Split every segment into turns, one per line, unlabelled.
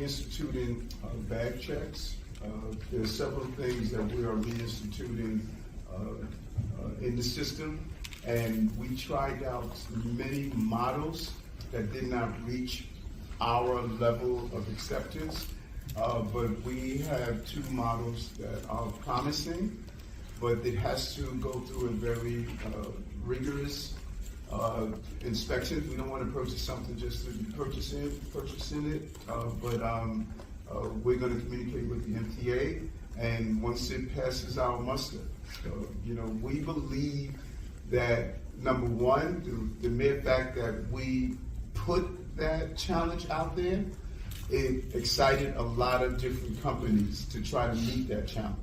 reinstituting bag checks. There are several things that we are reinstituting in the system, and we tried out many models that did not reach our level of acceptance, but we have two models that are promising, but it has to go through a very rigorous inspection. We don't want to purchase something just to be purchasing it, but we're going to communicate with the MTA, and once it passes our muster, we believe that, number one, the mere fact that we put that challenge out there, it excited a lot of different companies to try to meet that challenge.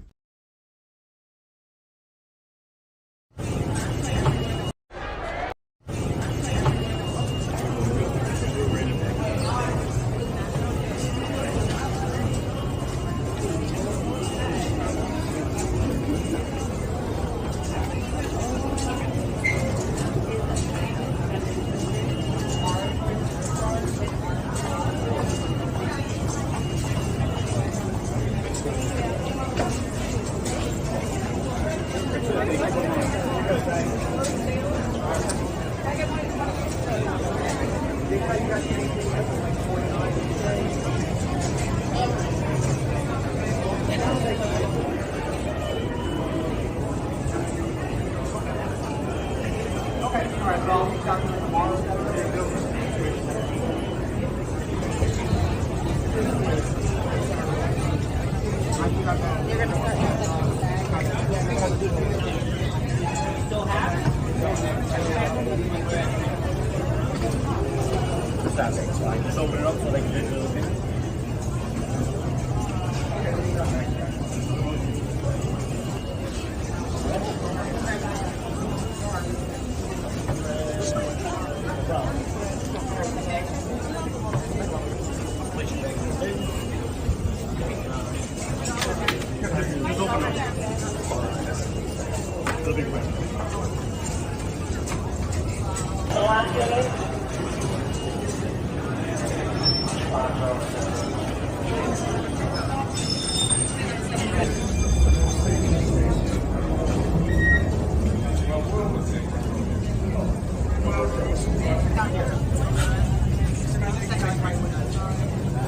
Just open it up so they can do the thing.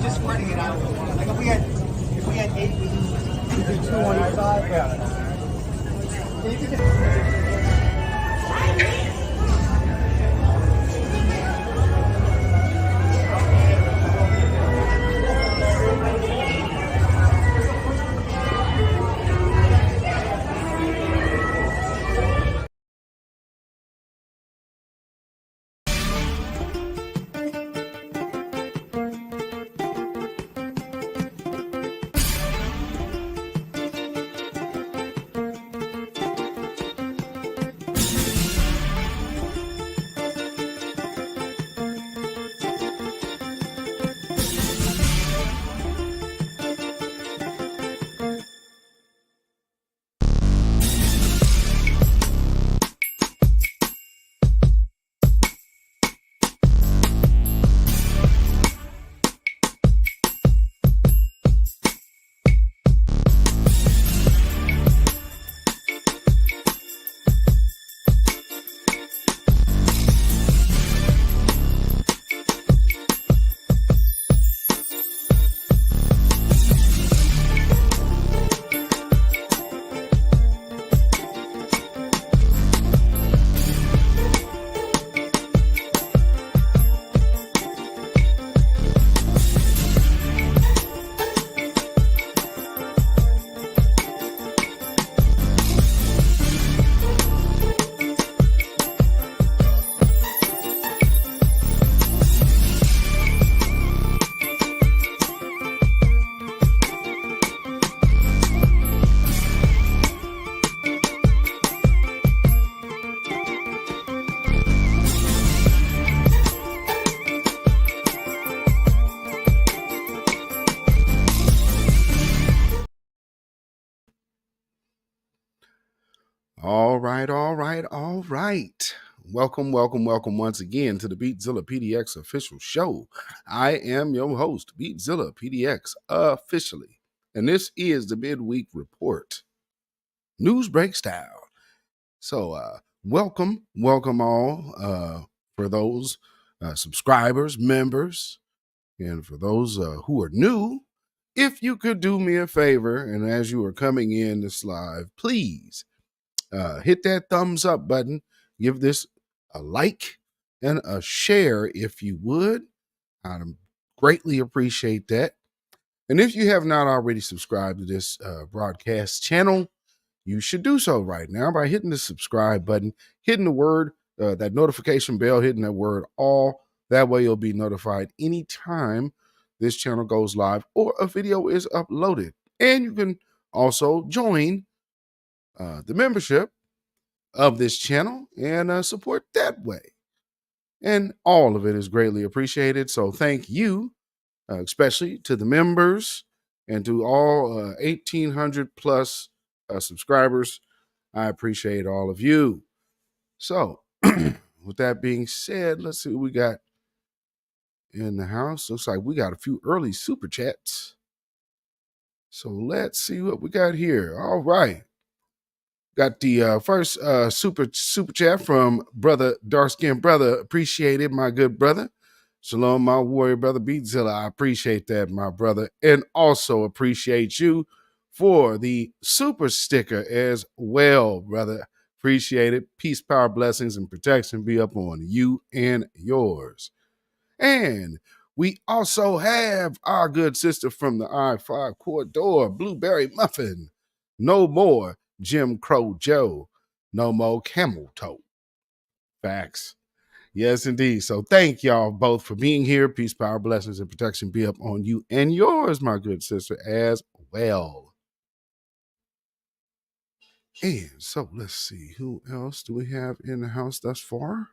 Just spreading it out. Like if we had 8, we do 2 on each side. Yeah.
All right. welcome once again to the beatzillapdx official show. I am your host, beatzillapdx officially, and this is the midweek report, news break style. So, welcome all for those subscribers, members, and for those who are new. If you could do me a favor, and as you are coming in this live, please hit that thumbs up button. Give this a like and a share if you would. I'd greatly appreciate that. And if you have not already subscribed to this broadcast channel, you should do so right now by hitting the subscribe button, hitting the word, that notification bell, hitting that word all. That way you'll be notified anytime this channel goes live or a video is uploaded. And you can also join the membership of this channel and support that way. And all of it is greatly appreciated. So thank you, especially to the members and to all 1,800 plus subscribers. I appreciate all of you. So with that being said, let's see what we got in the house. Looks like we got a few early super chats. So let's see what we got here. All right. Got the first super chat from brother, dark skinned brother. Appreciate it, my good brother. Shalom, my warrior brother Beatzilla. I appreciate that, my brother. And also appreciate you for the super sticker as well, brother. Appreciate it. Peace, power, blessings, and protection be up on you and yours. And we also have our good sister from the I-5 corridor, Blueberry Muffin. No more Jim Crow Joe. No more camel toe. Facts. Yes, indeed. So thank y'all both for being here. Peace, power, blessings, and protection be up on you and yours, my good sister, as well. And so let's see. Who else do we have in the house thus far?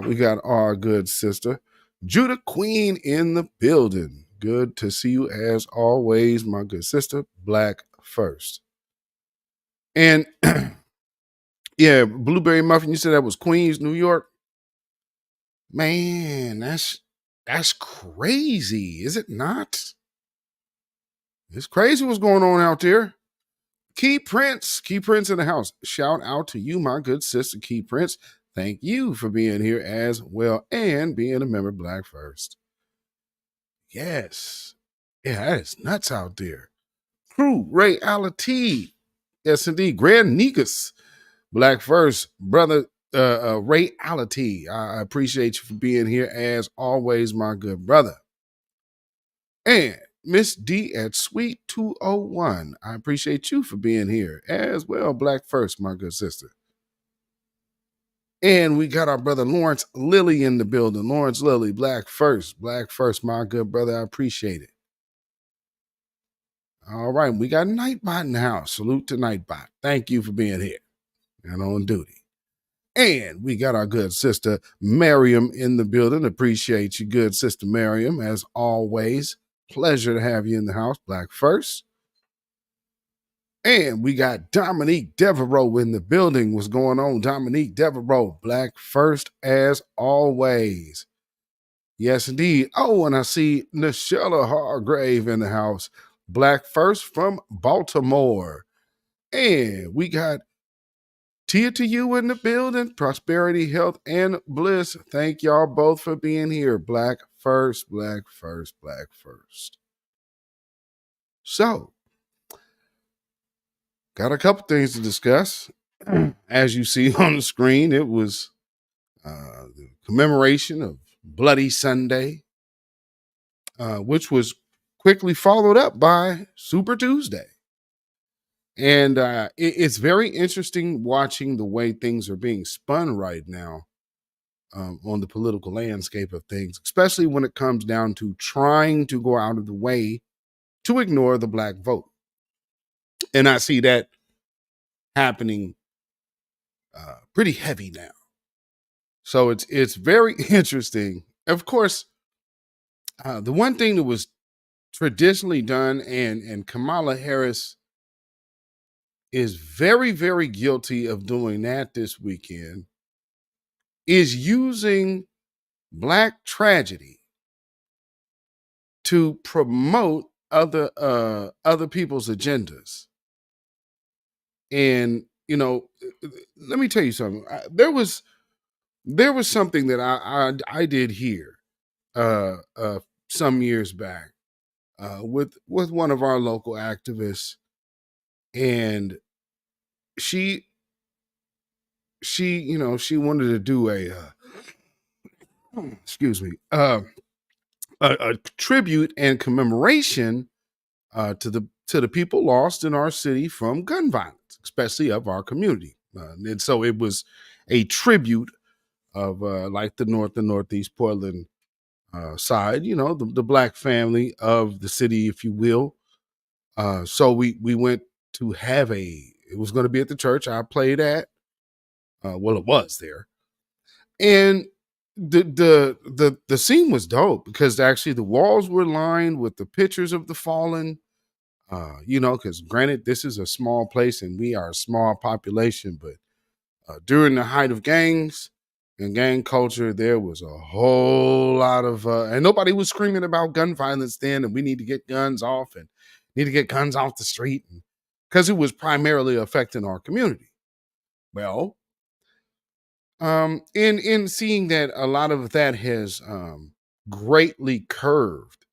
We got our good sister, Judah Queen, in the building. Good to see you as always, my good sister. Black first. And yeah, Blueberry Muffin, you said that was Queens, New York? Man, that's crazy, is it not? It's crazy what's going on out there. Key Prince in the house. Shout out to you, my good sister, Key Prince. Thank you for being here as well and being a member Black First. Yes. Yeah, that is nuts out there. Crew, reality. Yes, indeed. Grand Negus, Black First. Brother, reality. I appreciate you for being here as always, my good brother. And Miss D at Sweet 201. I appreciate you for being here as well, Black First, my good sister. And we got our brother Lawrence Lilly in the building. Lawrence Lilly, Black First, my good brother. I appreciate it. All right, we got Nightbot in the house. Salute to Nightbot. Thank you for being here and on duty. And we got our good sister Miriam in the building. Appreciate you, good sister Miriam, as always. Pleasure to have you in the house, Black First. And we got Dominique Devereaux in the building. What's going on, Dominique Devereaux? Black First as always. Yes, indeed. Oh, and I see Nichelle Hargrave in the house. Black First from Baltimore. And we got Tia to you in the building. Prosperity, health, and bliss. Thank y'all both for being here. Black First, Black First, Black First. So, got a couple things to discuss. As you see on the screen, it was the commemoration of Bloody Sunday, which was quickly followed up by Super Tuesday. And it's very interesting watching the way things are being spun right now on the political landscape of things, especially when it comes down to trying to go out of the way to ignore the black vote. And I see that happening pretty heavy now. So it's very interesting. Of course, the one thing that was traditionally done, and Kamala Harris is very, very guilty of doing that this weekend, is using Black tragedy to promote other people's agendas. And let me tell you something. There was something that I did here some years back with one of our local activists, and she wanted to do excuse me, a tribute and commemoration to the people lost in our city from gun violence, especially of our community. And so it was a tribute of like the North and Northeast Portland side, the Black family of the city, if you will. So we went to have it was going to be at the church I played at. Well, it was there. And the scene was dope because actually the walls were lined with the pictures of the fallen, because granted, this is a small place and we are a small population, but during the height of gangs and gang culture, there was a whole lot of, and nobody was screaming about gun violence then, and we need to get guns off and need to get guns off the street because it was primarily affecting our community. Well, in seeing that a lot of that has greatly curved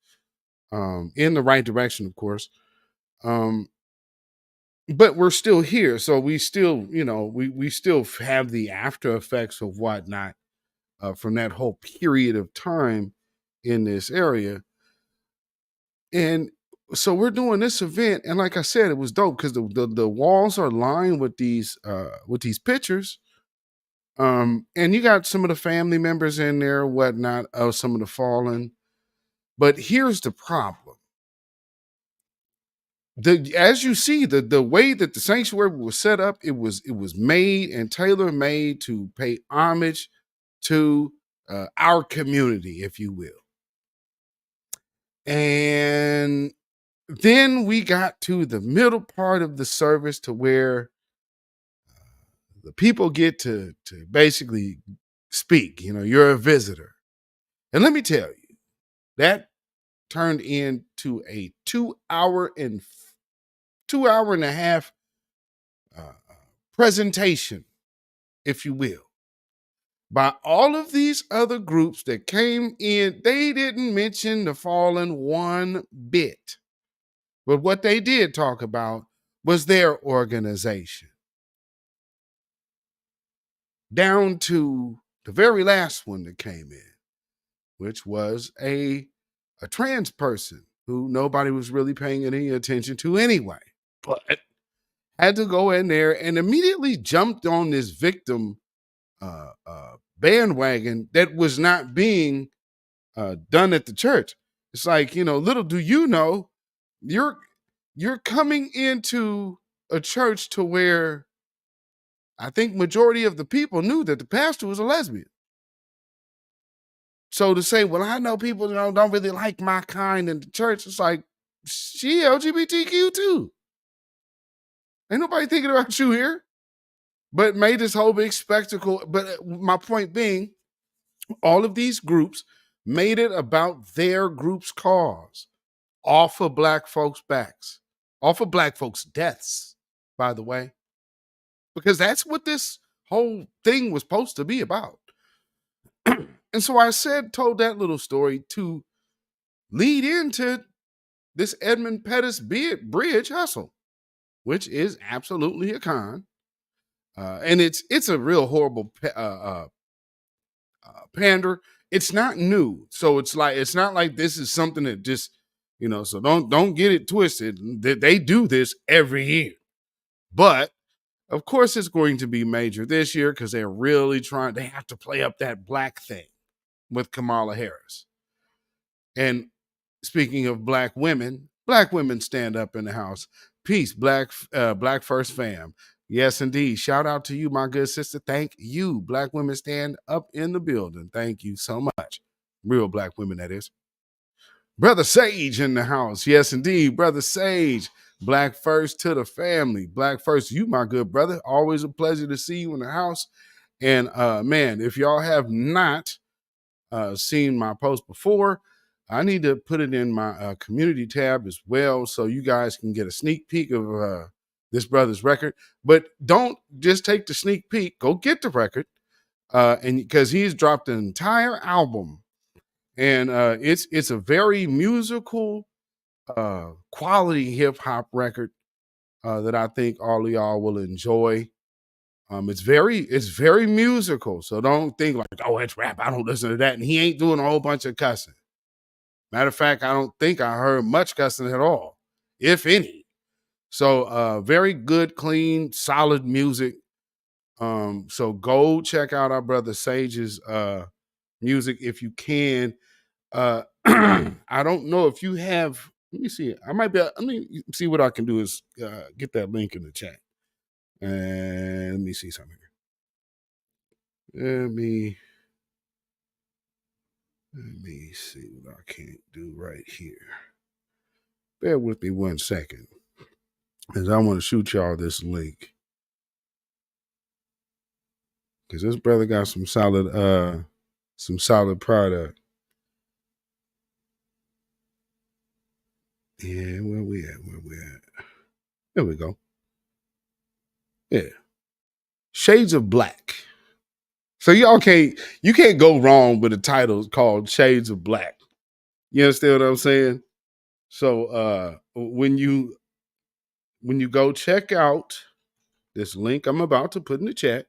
in the right direction, of course, but we're still here, so we still, we still have the after effects of whatnot from that whole period of time in this area. And so we're doing this event, and like I said, it was dope because the walls are lined with these pictures. And you got some of the family members in there, whatnot, of some of the fallen. But here's the problem. As you see, the way that the sanctuary was set up, it was made and tailor made to pay homage to our community, if you will. And then we got to the middle part of the service to where the people get to basically speak. You're a visitor. And let me tell you, that turned into a 2 hour and a half presentation, if you will, by all of these other groups that came in. They didn't mention the fallen one bit. But what they did talk about was their organization. Down to the very last one that came in, which was a trans person who nobody was really paying any attention to anyway, but had to go in there and immediately jumped on this victim bandwagon that was not being done at the church. It's like, little do you know, you're coming into a church to where I think majority of the people knew that the pastor was a lesbian. So to say, well, I know people don't really like my kind in the church, it's like, she LGBTQ too. Ain't nobody thinking about you here. But made this whole big spectacle. But my point being, all of these groups made it about their group's cause, off of Black folks' backs, off of Black folks' deaths, by the way. Because that's what this whole thing was supposed to be about. And so I told that little story to lead into this Edmund Pettus bridge hustle, which is absolutely a con. And it's a real horrible pander. It's not new. So it's not like this is something that just, so don't get it twisted. They do this every year. But of course it's going to be major this year because they're really they have to play up that Black thing with Kamala Harris. And speaking of Black women stand up in the house. Peace, Black First Fam. Yes, indeed. Shout out to you, my good sister. Thank you. Black women stand up in the building. Thank you so much. Real Black women, that is. Brother Sage in the house. Yes, indeed. Brother Sage. Black first to the family. Black first. You, my good brother. Always a pleasure to see you in the house. And man, if y'all have not seen my post before, I need to put it in my community tab as well, so you guys can get a sneak peek of this brother's record. But don't just take the sneak peek; go get the record, and because he's dropped an entire album, and it's a very musical, quality hip hop record that I think all of y'all will enjoy. It's very musical, so don't think like, oh, it's rap, I don't listen to that, and he ain't doing a whole bunch of cussing. Matter of fact, I don't think I heard much cussing at all, if any. So very good, clean, solid music. So go check out our brother Sage's music if you can. I don't know if you have. Let me see. I might be. Let me see what I can do is get that link in the chat. And let me see something here. Let me see what I can't do right here. Bear with me 1 second, because I want to shoot y'all this link. Because this brother got some solid product. Yeah, where we at? There we go. Yeah. Shades of Black. So you can't go wrong with a title called Shades of Black. You understand what I'm saying? So when you go check out this link I'm about to put in the chat,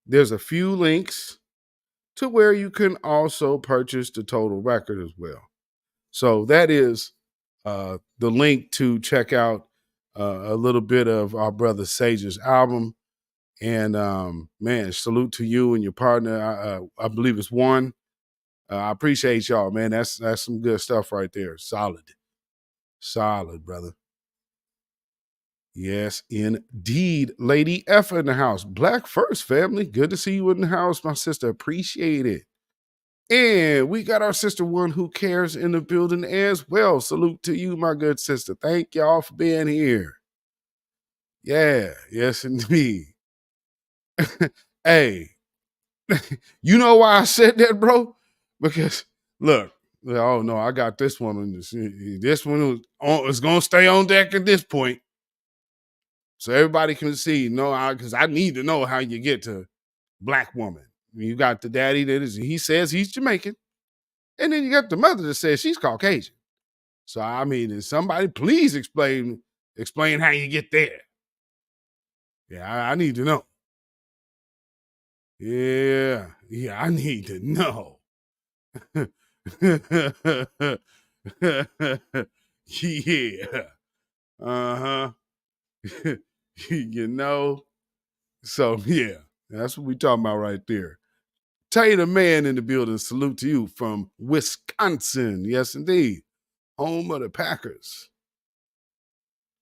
there's a few links to where you can also purchase the total record as well. So that is the link to check out a little bit of our brother Sage's album. And man, salute to you and your partner. I believe it's One. I appreciate y'all, man. That's some good stuff right there. Solid, brother. Yes, indeed. Lady F in the house. Black First, family. Good to see you in the house, my sister. Appreciate it. And we got our sister One Who Cares in the building as well. Salute to you, my good sister. Thank y'all for being here. Yeah, yes, indeed. Hey, you know why I said that, bro? Because look, oh no, I got this one. This one is going to stay on deck at this point, so everybody can see. Because I need to know how you get to Black woman. You got the daddy he says he's Jamaican, and then you got the mother that says she's Caucasian. So I mean, is somebody please explain how you get there? Yeah, I need to know. Yeah, I need to know. Yeah. Uh-huh. You know. So yeah, that's what we talking about right there. Tater Man in the building. Salute to you from Wisconsin. Yes, indeed. Home of the Packers.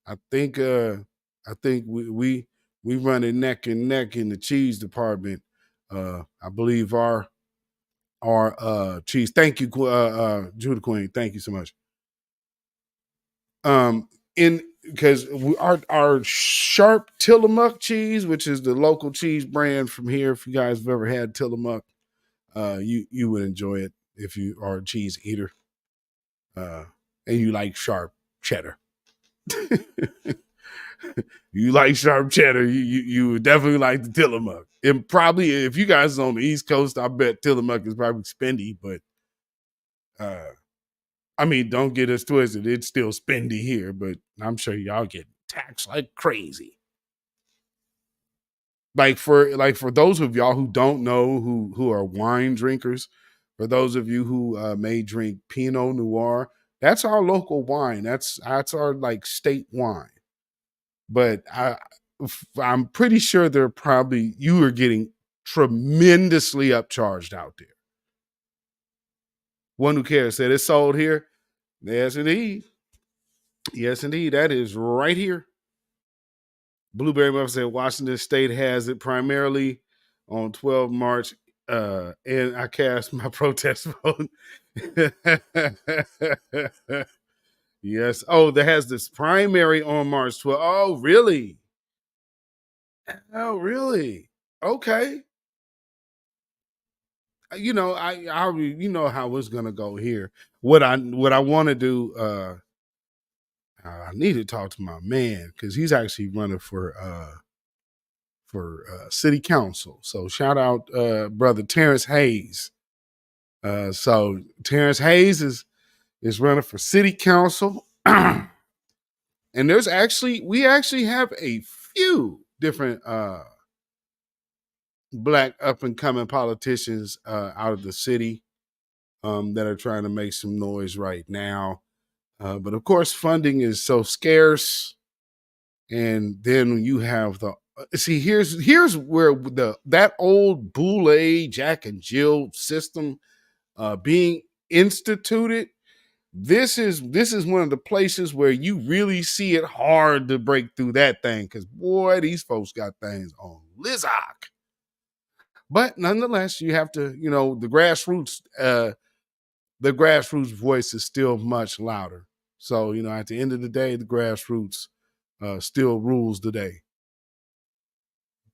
I think we run it neck and neck in the cheese department. I believe our cheese. Thank you, Judah Queen. Thank you so much. Because our Sharp Tillamook cheese, which is the local cheese brand from here, if you guys have ever had Tillamook, you would enjoy it if you are a cheese eater, and you like sharp cheddar. You like sharp cheddar, you would definitely like the Tillamook. And probably if you guys are on the East Coast, I bet Tillamook is probably spendy, but I mean, don't get us twisted. It's still spendy here, but I'm sure y'all get taxed like crazy. Like for those of y'all who don't know who are wine drinkers, for those of you who may drink Pinot Noir, that's our local wine. That's our like state wine. But I'm pretty sure you are getting tremendously upcharged out there. One Who Cares said it's sold here. Yes, indeed. Yes, indeed. That is right here. Blueberry Muffin said Washington State has it primarily on 12 March, and I cast my protest vote. Yes. Oh, that has this primary on March 12th. Oh, really? Oh, really? Okay. You know, you know how it's gonna go here. What I want to do, I need to talk to my man because he's actually running for city council. So shout out brother Terrence Hayes. So Terrence Hayes is running for city council. And we actually have a few different black up and coming politicians out of the city that are trying to make some noise right now. But of course, funding is so scarce. And then you have the see here's where that old Boule, Jack and Jill system being instituted. This is one of the places where you really see it hard to break through that thing because boy, these folks got things on Lizak. But nonetheless, you have to, you know, the grassroots voice is still much louder. So, you know, at the end of the day, the grassroots still rules the day.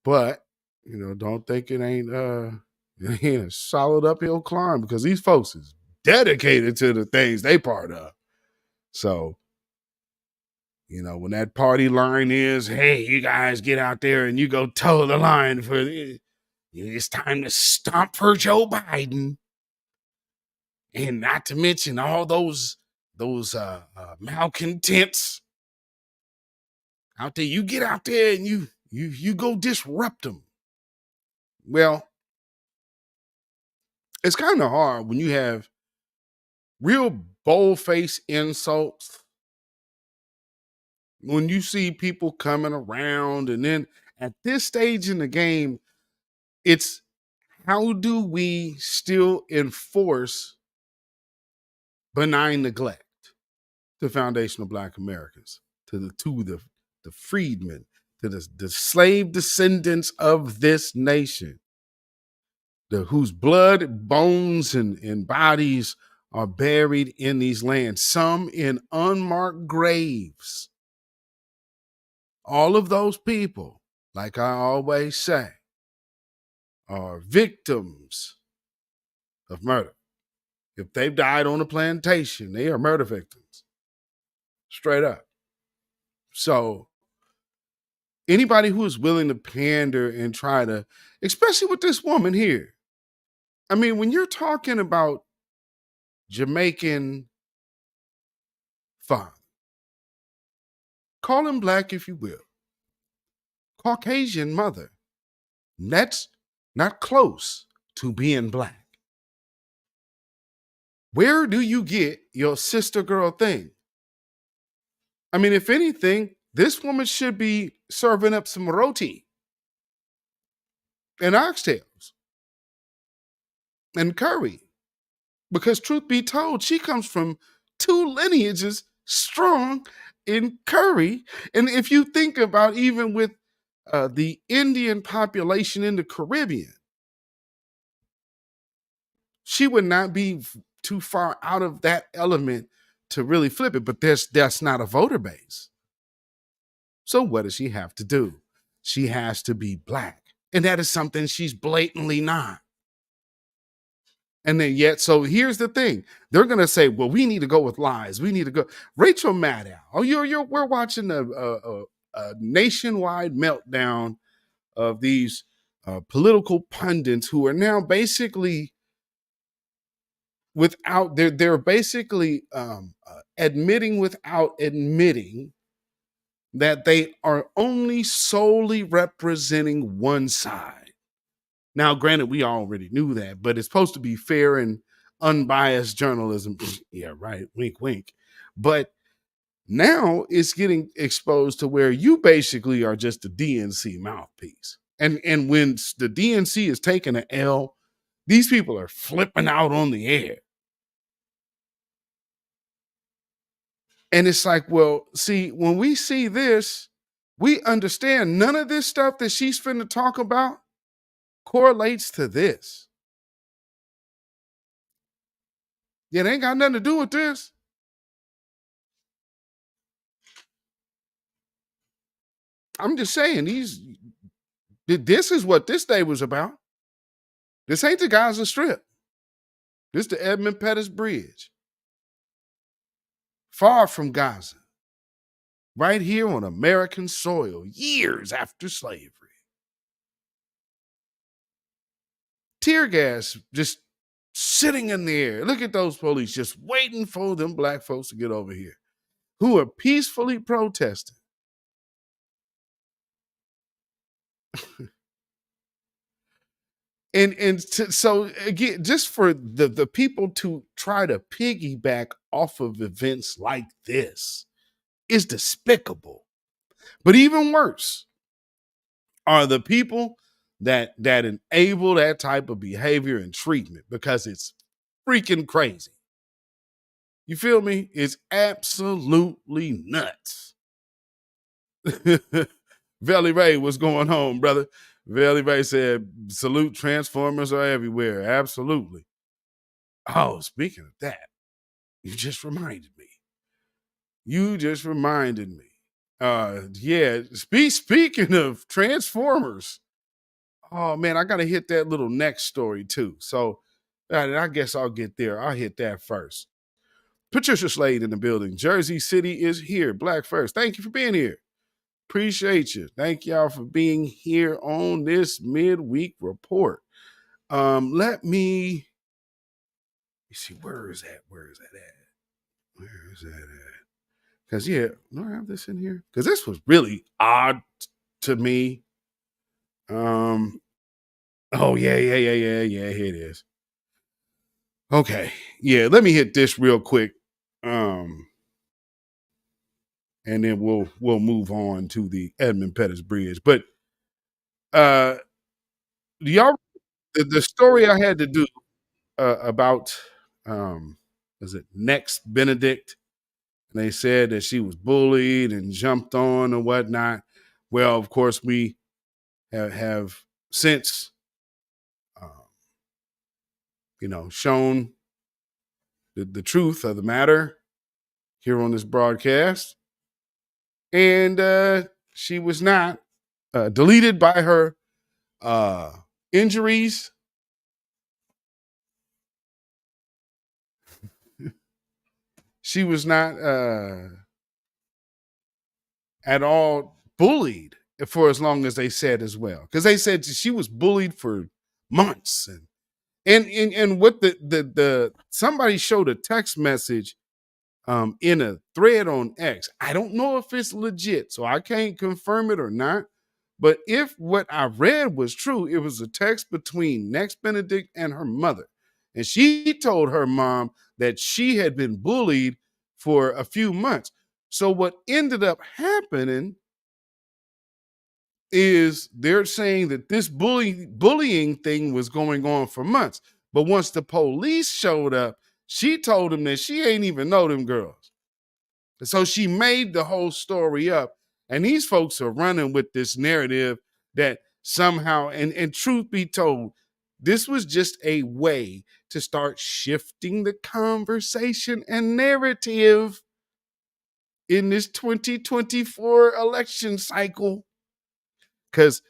But, you know, don't think it ain't a solid uphill climb because these folks is dedicated to the things they part of. So, you know, when that party line is, hey, you guys get out there and you go toe the line for it's time to stomp for Joe Biden. And not to mention all those malcontents out there. You get out there and you go disrupt them. Well, it's kind of hard when you have real bold-faced insults. When you see people coming around, and then at this stage in the game, it's how do we still enforce benign neglect to foundational Black Americans, to the freedmen, to the slave descendants of this nation, whose blood, bones, and bodies are buried in these lands, some in unmarked graves. All of those people, like I always say, are victims of murder. If they've died on a plantation, they are murder victims. Straight up. So anybody who is willing to pander and try to, especially with this woman here. I mean, when you're talking about Jamaican father, call him Black if you will, Caucasian mother, that's not close to being Black. Where do you get your sister girl thing? I mean, if anything, this woman should be serving up some roti and oxtails and curry. Because truth be told, she comes from two lineages strong in curry. And if you think about even with the Indian population in the Caribbean, she would not be too far out of that element to really flip it. But that's not a voter base. So what does she have to do? She has to be Black. And that is something she's blatantly not. And then yet, so here's the thing. They're going to say, well, we need to go with lies. We need to go. Rachel Maddow. Oh, we're watching a nationwide meltdown of these political pundits who are now basically they're basically admitting without admitting that they are only solely representing one side. Now, granted, we already knew that, but it's supposed to be fair and unbiased journalism. Yeah, right. Wink, wink. But now it's getting exposed to where you basically are just a DNC mouthpiece. And when the DNC is taking an L, these people are flipping out on the air. And it's like, well, see, when we see this, we understand none of this stuff that she's finna talk about correlates to this. Yeah, it ain't got nothing to do with this. I'm just saying, This is what this day was about. This ain't the Gaza Strip. This is the Edmund Pettus Bridge. Far from Gaza. Right here on American soil, years after slavery. Tear gas just sitting in the air. Look at those police just waiting for them black folks to get over here who are peacefully protesting. So again, just for the people to try to piggyback off of events like this is despicable. But even worse are the people that enable that type of behavior and treatment, because it's freaking crazy. You feel me? It's absolutely nuts. Velly Ray, what's going on, brother? Velly Ray said, salute, Transformers are everywhere. Absolutely. Oh, speaking of that, you just reminded me. Yeah, speaking of Transformers, oh man, I gotta hit that little next story too. So I guess I'll get there. I'll hit that first. Patricia Slade in the building. Jersey City is here. Black first. Thank you for being here. Appreciate you. Thank y'all for being here on this midweek report. Let me see, where is that at? Because do I have this in here? Because this was really odd to me. Oh yeah, here it is. Okay, yeah, let me hit this real quick. And then we'll move on to the Edmund Pettus Bridge. But y'all, the story I had to do about was it Nex Benedict? And they said that she was bullied and jumped on and whatnot. Well, of course, we have since shown the truth of the matter here on this broadcast. And she was not deleted by her injuries. She was not at all bullied for as long as they said as well. Because they said she was bullied for months. And what the somebody showed a text message in a thread on X. I don't know if it's legit, so I can't confirm it or not. But if what I read was true, it was a text between Nex Benedict and her mother. And she told her mom that she had been bullied for a few months. So what ended up happening is they're saying that this bullying thing was going on for months. But once the police showed up, she told them that she ain't even know them girls. So she made the whole story up. And these folks are running with this narrative that somehow, and truth be told, this was just a way to start shifting the conversation and narrative in this 2024 election cycle. Because,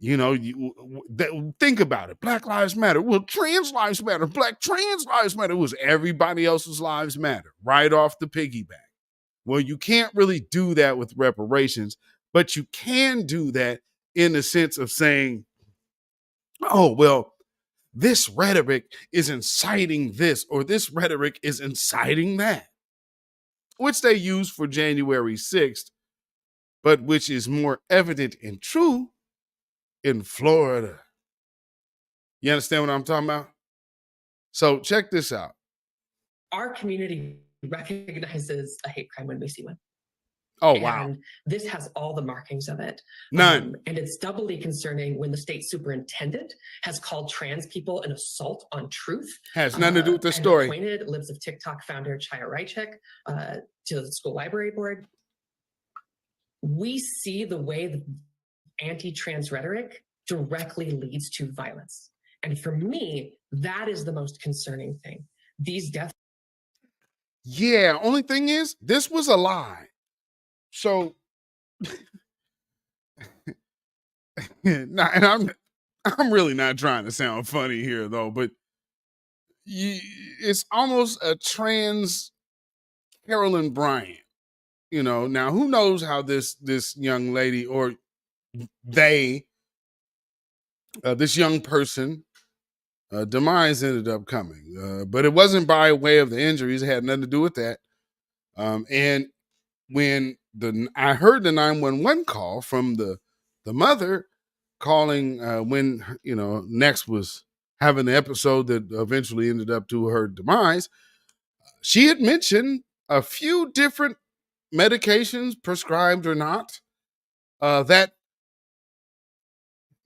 think about it. Black Lives Matter. Well, trans lives matter. Trans lives matter. It was everybody else's lives matter right off the piggyback. Well, you can't really do that with reparations, but you can do that in the sense of saying, oh, well, this rhetoric is inciting this, or this rhetoric is inciting that, which they use for January 6th, but which is more evident and true in Florida. You understand what I'm talking about? So check this out.
Our community recognizes a hate crime when we see one.
Oh, wow.
And this has all the markings of it.
None.
And it's doubly concerning when the state superintendent has called trans people an assault on truth.
Has nothing to do with the story.
Appointed Libs of TikTok founder Chaya Rychek to the school library board. We see the way the anti-trans rhetoric directly leads to violence. And for me, that is the most concerning thing. These deaths.
Yeah, only thing is, this was a lie. So and I'm really not trying to sound funny here though, but it's almost a trans Carolyn Bryant. You know, now who knows how this young lady or they, this young person, demise ended up coming, but it wasn't by way of the injuries. It had nothing to do with that. And when I heard the 911 call from the mother calling when Nex was having the episode that eventually ended up to her demise, she had mentioned a few different medications, prescribed or not, that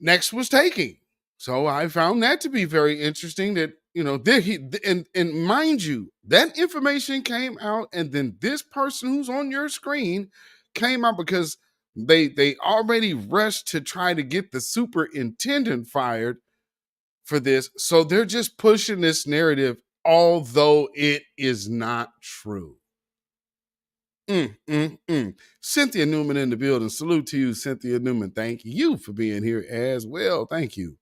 Nex was taking. So I found that to be very interesting that, and mind you, that information came out, and then this person who's on your screen came out because they already rushed to try to get the superintendent fired for this. So they're just pushing this narrative, although it is not true. Cynthia Newman in the building. Salute to you, Cynthia Newman. Thank you for being here as well. Thank you.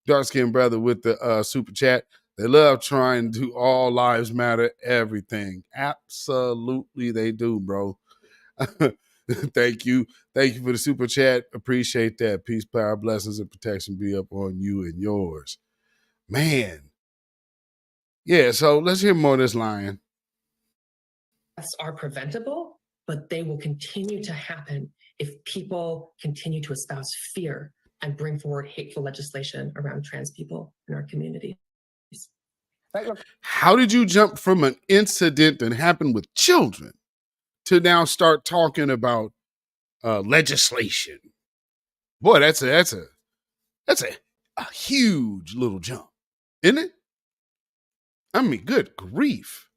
Dark skinned brother with the super chat. They love trying to do all lives matter, everything. Absolutely they do, bro. Thank you. Thank you for the super chat. Appreciate that. Peace, power, blessings, and protection be up on you and yours. Man. Yeah, so let's hear more of this lion.
Are preventable, but they will continue to happen if people continue to espouse fear and bring forward hateful legislation around trans people in our community.
How did you jump from an incident that happened with children to now start talking about legislation? Boy, that's a huge little jump, isn't it? I mean, good grief.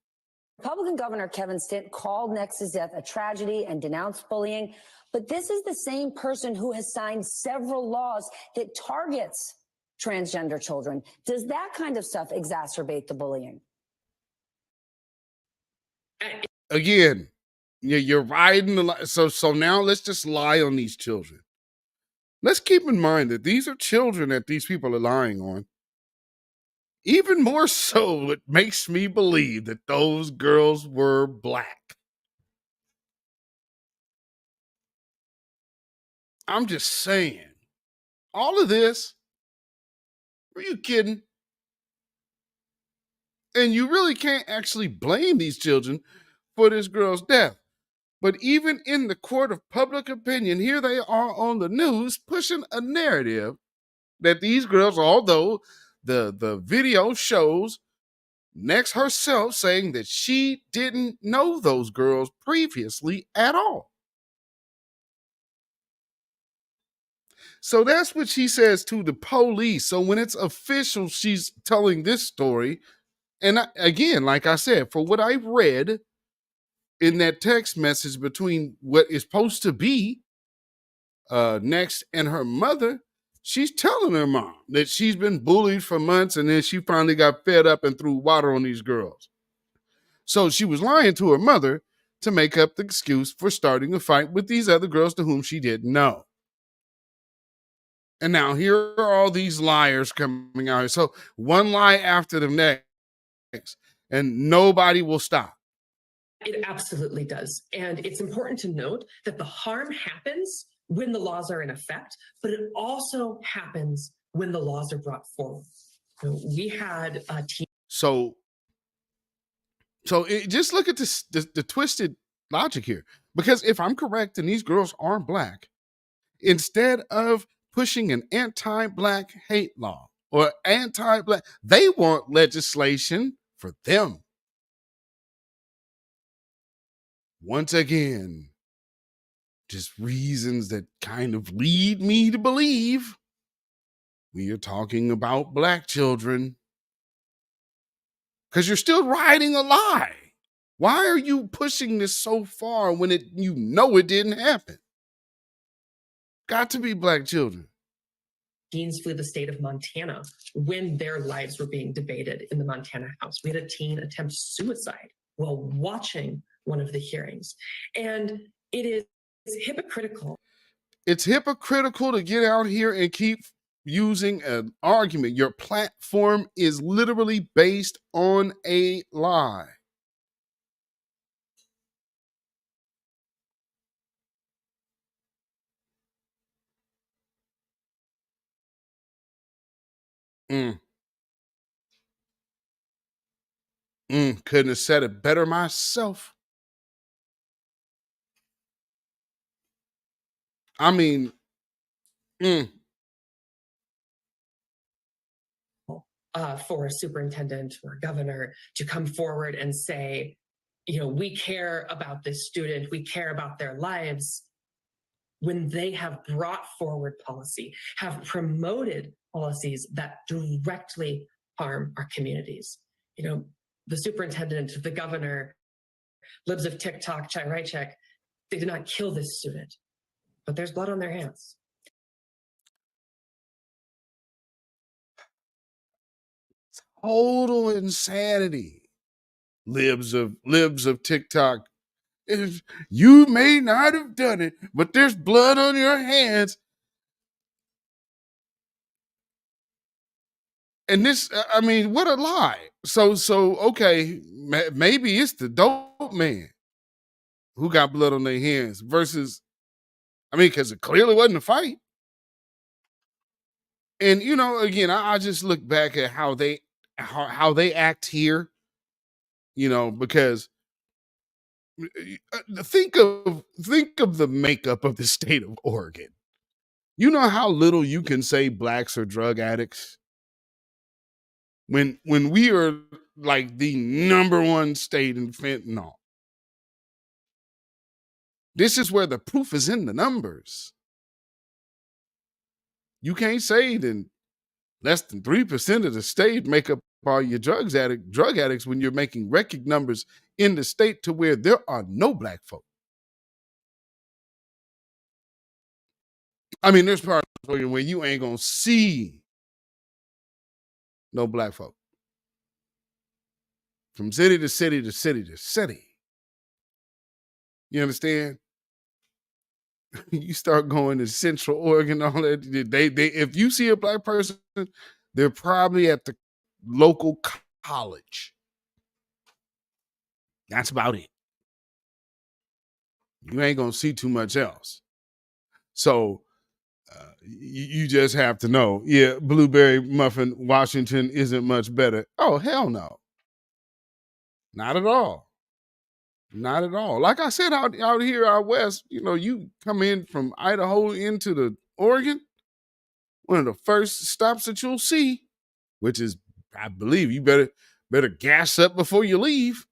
Republican Governor Kevin Stitt called Nex's death a tragedy and denounced bullying. But this is the same person who has signed several laws that targets transgender children. Does that kind of stuff exacerbate the bullying?
Again, you're riding the line. So now let's just lie on these children. Let's keep in mind that these are children that these people are lying on. Even more so, it makes me believe that those girls were black. I'm just saying. All of this, are you kidding? And you really can't actually blame these children for this girl's death. But even in the court of public opinion, here they are on the news pushing a narrative that these girls, although the video shows Nex herself saying that she didn't know those girls previously at all. So that's what she says to the police. So when it's official, she's telling this story. And again, like I said, for what I've read in that text message between what is supposed to be Nex and her mother, she's telling her mom that she's been bullied for months, and then she finally got fed up and threw water on these girls. So she was lying to her mother to make up the excuse for starting a fight with these other girls to whom she didn't know. And now here are all these liars coming out here. So one lie after the next, and nobody will stop.
It absolutely does. And it's important to note that the harm happens when the laws are in effect, but it also happens when the laws are brought forward. We had a team.
So just look at this, the twisted logic here. Because if I'm correct and these girls are black, instead of pushing an anti-black hate law or anti-black, they want legislation for them. Once again, just reasons that kind of lead me to believe we are talking about black children. Because you're still riding a lie. Why are you pushing this so far when you know it didn't happen? Got to be black children.
Teens flew the state of Montana when their lives were being debated in the Montana House. We had a teen attempt suicide while watching one of the hearings. And it is hypocritical.
It's hypocritical to get out here and keep using an argument. Your platform is literally based on a lie. Couldn't have said it better myself. I mean,
for a superintendent or a governor to come forward and say, you know, we care about this student, we care about their lives, when they have brought forward policy, have promoted policies that directly harm our communities. You know, the superintendent, the governor, libs of TikTok, Chai Rychek, they did not kill this student, but there's blood on their hands.
Total insanity. Libs of TikTok. You may not have done it, but there's blood on your hands. And this, I mean, what a lie. So okay, maybe it's the dope man who got blood on their hands versus, I mean, because it clearly wasn't a fight. And you know, again, I just look back at how they act here. You know, because think of the makeup of the state of Oregon. You know how little you can say blacks are drug addicts when we are like the #1 state in fentanyl. This is where the proof is in the numbers. You can't say that less than 3% of the state make up all your drug addicts when you're making record numbers in the state to where there are no black folk. I mean, there's parts where you ain't gonna see no black folk. From city to city to city to city. You understand? You start going to Central Oregon, all that. They if you see a black person, they're probably at the local college. That's about it. You ain't gonna see too much else. So you just have to know, yeah, Blueberry Muffin, Washington isn't much better. Oh, hell no. Not at all. Not at all. Like I said, out here out west, you know, you come in from Idaho into the Oregon, one of the first stops that you'll see, which is, I believe, you better gas up before you leave.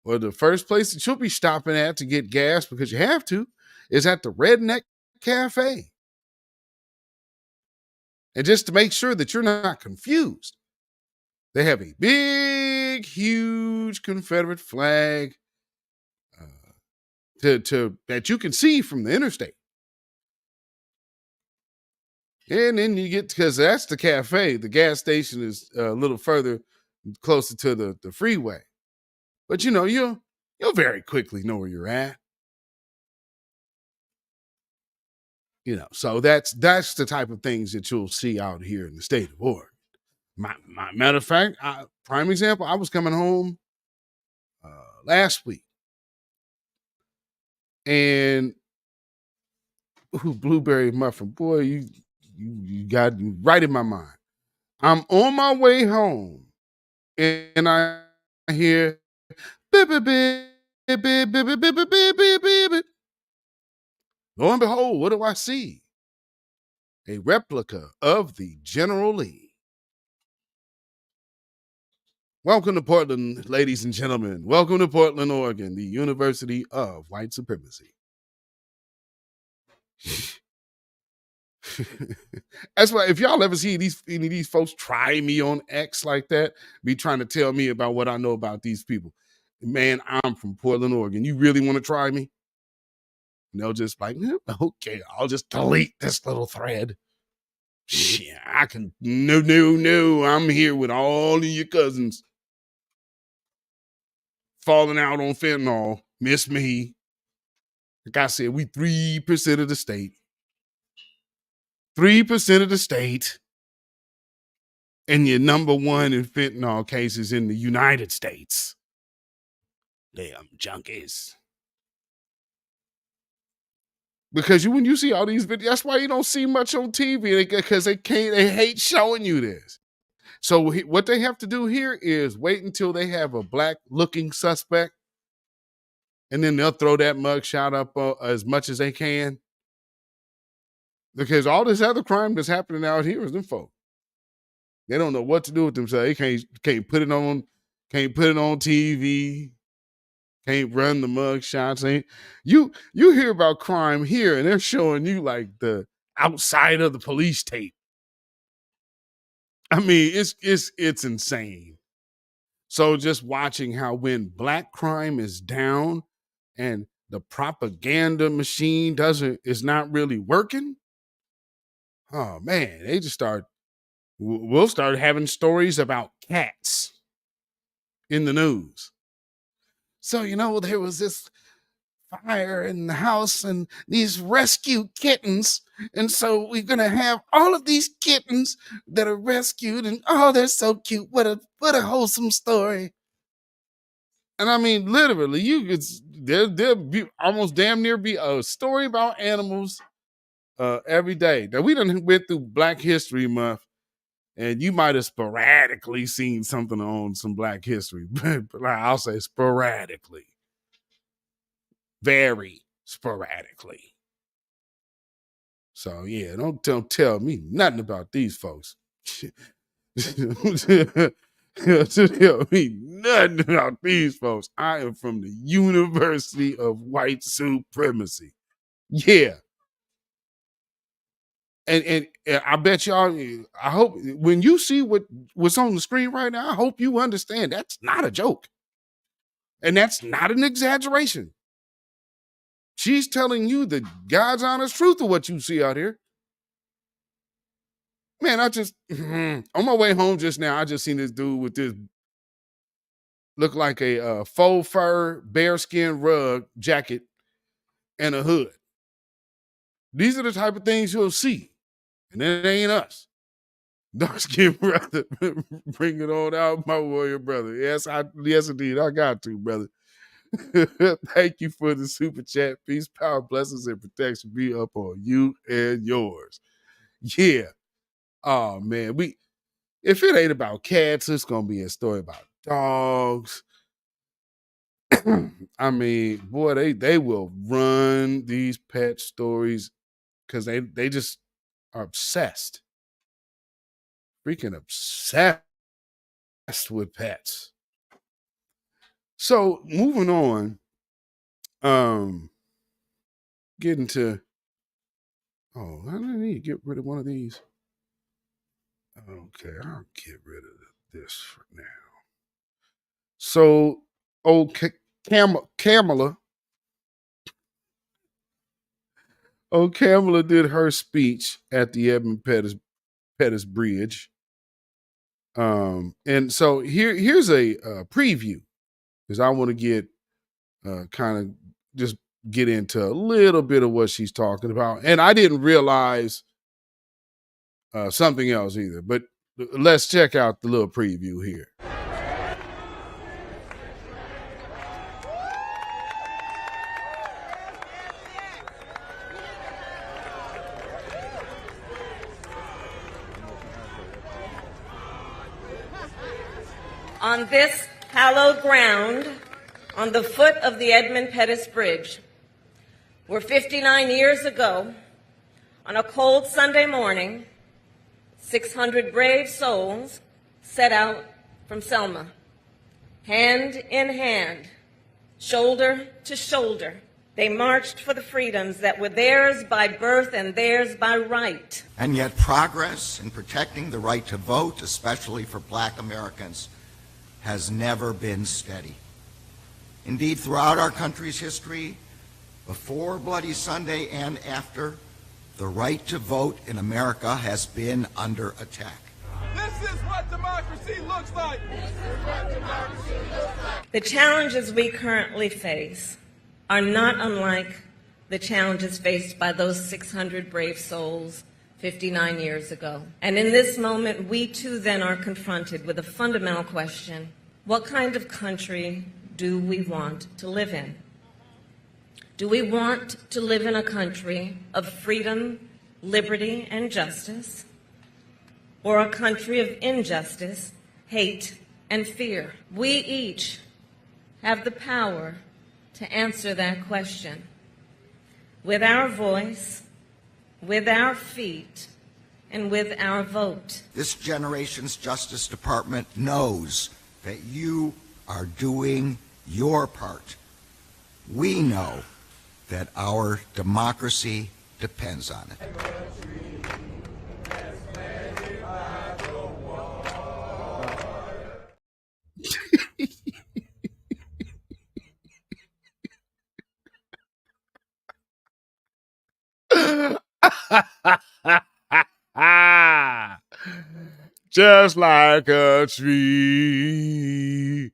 Or the first place that you'll be stopping at to get gas, because you have to, is at the Redneck Cafe. And just to make sure that you're not confused, they have a big, huge Confederate flag that you can see from the interstate. And then you get, because that's the cafe. The gas station is a little further, closer to the freeway. But you know, you'll very quickly know where you're at. You know, so that's the type of things that you'll see out here in the state of Oregon. Matter of fact, prime example, I was coming home last week, and Blueberry Muffin, boy, you got right in my mind. I'm on my way home, and I hear beep, beep, beep, beep, beep, beep, beep, beep, beep, beep, beep. Lo and behold, what do I see? A replica of the General Lee. Welcome to Portland, ladies and gentlemen. Welcome to Portland, Oregon, the University of White Supremacy. That's why, if y'all ever see any of these folks try me on X like that, be trying to tell me about what I know about these people, man, I'm from Portland, Oregon. You really want to try me? And they'll just like, okay, I'll just delete this little thread. Yeah, I can. No. I'm here with all of your cousins falling out on fentanyl. Miss me. Like I said, we 3% of the state. 3% of the state, and you're number one in fentanyl cases in the United States. Damn junkies. Because when you see all these videos, that's why you don't see much on TV, because they hate showing you this. So what they have to do here is wait until they have a black looking suspect, and then they'll throw that mugshot up as much as they can. Because all this other crime that's happening out here is them folk. They don't know what to do with themselves. They can't put it on TV. Can't run the mug shots. You hear about crime here, and they're showing you like the outside of the police tape. I mean, it's insane. So just watching how when black crime is down and the propaganda machine is not really working, oh man, we'll start having stories about cats in the news. So, there was this fire in the house and these rescued kittens. And so we're going to have all of these kittens that are rescued, and oh, they're so cute. What a wholesome story. And I mean, literally, there'll be almost damn near be a story about animals every day. Now, we done went through Black History Month, and you might have sporadically seen something on some Black History, but I'll say sporadically. Very sporadicly. So, yeah, don't tell me nothing about these folks. Tell me nothing about these folks. I am from the University of White Supremacy. Yeah. And I bet y'all, I hope when you see what's on the screen right now, I hope you understand that's not a joke. And that's not an exaggeration. She's telling you the God's honest truth of what you see out here. Man, on my way home just now, I just seen this dude with this, look like a faux fur bearskin rug jacket and a hood. These are the type of things you'll see. And it ain't us. Dark skin brother, bring it on out, my warrior brother. Yes, indeed, I got to, brother. Thank you for the super chat. Peace, power, blessings, and protection be up on you and yours. Yeah. Oh man, if it ain't about cats, it's gonna be a story about dogs. I mean, boy, they will run these pet stories because they just are obsessed. Freaking obsessed with pets. So moving on, getting to, I need to get rid of one of these. Okay, I'll get rid of this for now. So, Kamala did her speech at the Edmund Pettus Bridge. And so here's a preview, because I want to get kind of just get into a little bit of what she's talking about. And I didn't realize something else either, but let's check out the little preview here.
On this hallowed ground, on the foot of the Edmund Pettus Bridge, where 59 years ago, on a cold Sunday morning, 600 brave souls set out from Selma, hand in hand, shoulder to shoulder. They marched for the freedoms that were theirs by birth and theirs by right.
And yet progress in protecting the right to vote, especially for Black Americans, has never been steady. Indeed, throughout our country's history, before Bloody Sunday and after, the right to vote in America has been under attack.
This is what democracy looks like.
The challenges we currently face are not unlike the challenges faced by those 600 brave souls 59 years ago. And in this moment, we too then are confronted with a fundamental question. What kind of country do we want to live in? Do we want to live in a country of freedom, liberty, and justice, or a country of injustice, hate, and fear? We each have the power to answer that question with our voice, with our feet, and with our vote.
This generation's Justice Department knows that you are doing your part. We know that our democracy depends on it.
Just like a tree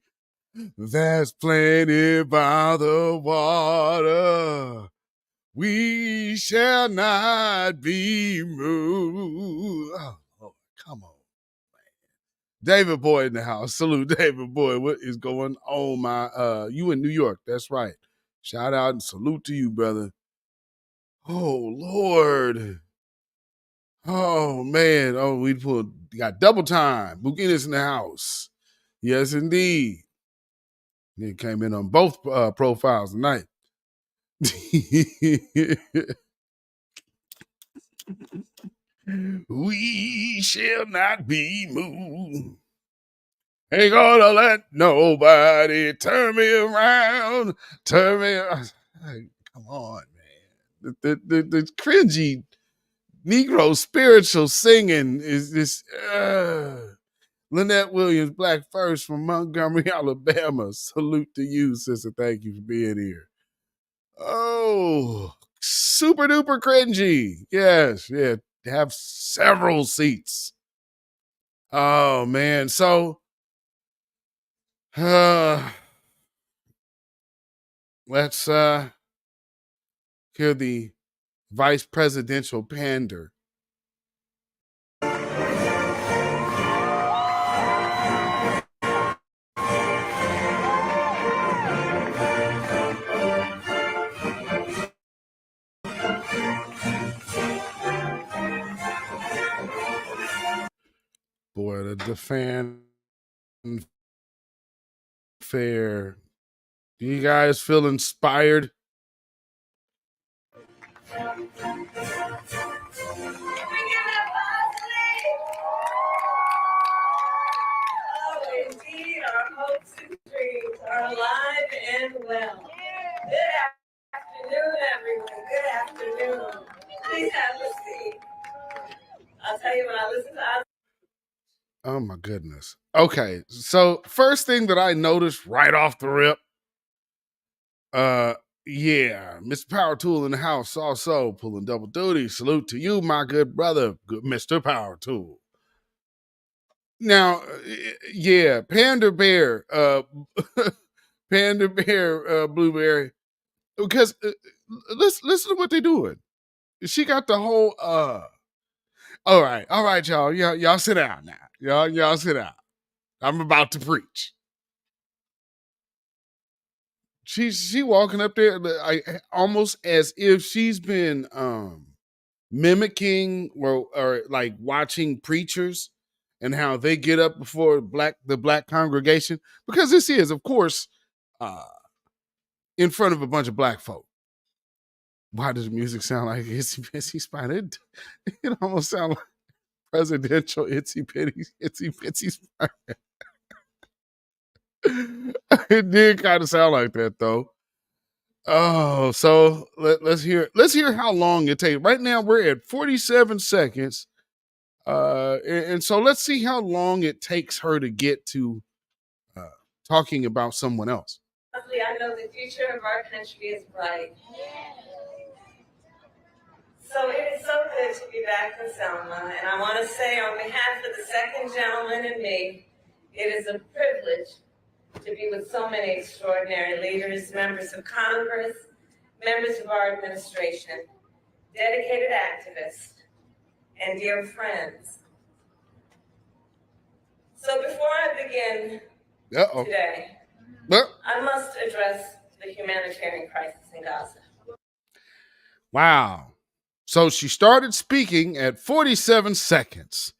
that's planted by the water, we shall not be moved. Oh, Lord, come on, man. David Boy in the house. Salute, David Boy. What is going on, you in New York? That's right. Shout out and salute to you, brother. Oh, Lord. Oh, man. Oh, we got double time. Bukina's in the house. Yes, indeed. He came in on both profiles tonight. We shall not be moved. Ain't gonna let nobody turn me around. Turn me around. Come on, man. The cringy Negro spiritual singing is this. Lynette Williams, Black First from Montgomery, Alabama. Salute to you, sister. Thank you for being here. Oh, super duper cringy. Yes, yeah. Have several seats. Oh, man. So, let's hear the vice presidential pander. Boy, the fan fair. Do you guys feel inspired?
Indeed, our hopes and dreams are alive and well. Good afternoon, everyone. Good afternoon. Please have a seat. I'll tell you when I listen to us.
Oh my goodness. Okay, so first thing that I noticed right off the rip, yeah, Mr. Power Tool in the house also pulling double duty. Salute to you, my good brother, good Mr. Power Tool. Now, yeah, Panda Bear, Panda Bear, Blueberry, because listen to what they're doing. She got the whole, all right, y'all sit down now. Y'all sit down. I'm about to preach. She walking up there almost as if she's been mimicking or like watching preachers and how they get up before the black congregation, because this is, of course, in front of a bunch of black folk. Why does the music sound like Itsy Bitsy Spider? It almost sounds like presidential Itsy Bitsy Spider. It did kind of sound like that though. Oh, so let's hear how long it takes. Right now we're at 47 seconds. And so let's see how long it takes her to get to talking about someone else.
I know the future of our country is bright. So it is so good to be back in Selma, and I want to say on behalf of the second gentleman and me, it is a privilege to be with so many extraordinary leaders, members of Congress, members of our administration, dedicated activists, and dear friends. So before I begin today, I must address the humanitarian crisis in Gaza.
Wow. So she started speaking at 47 seconds.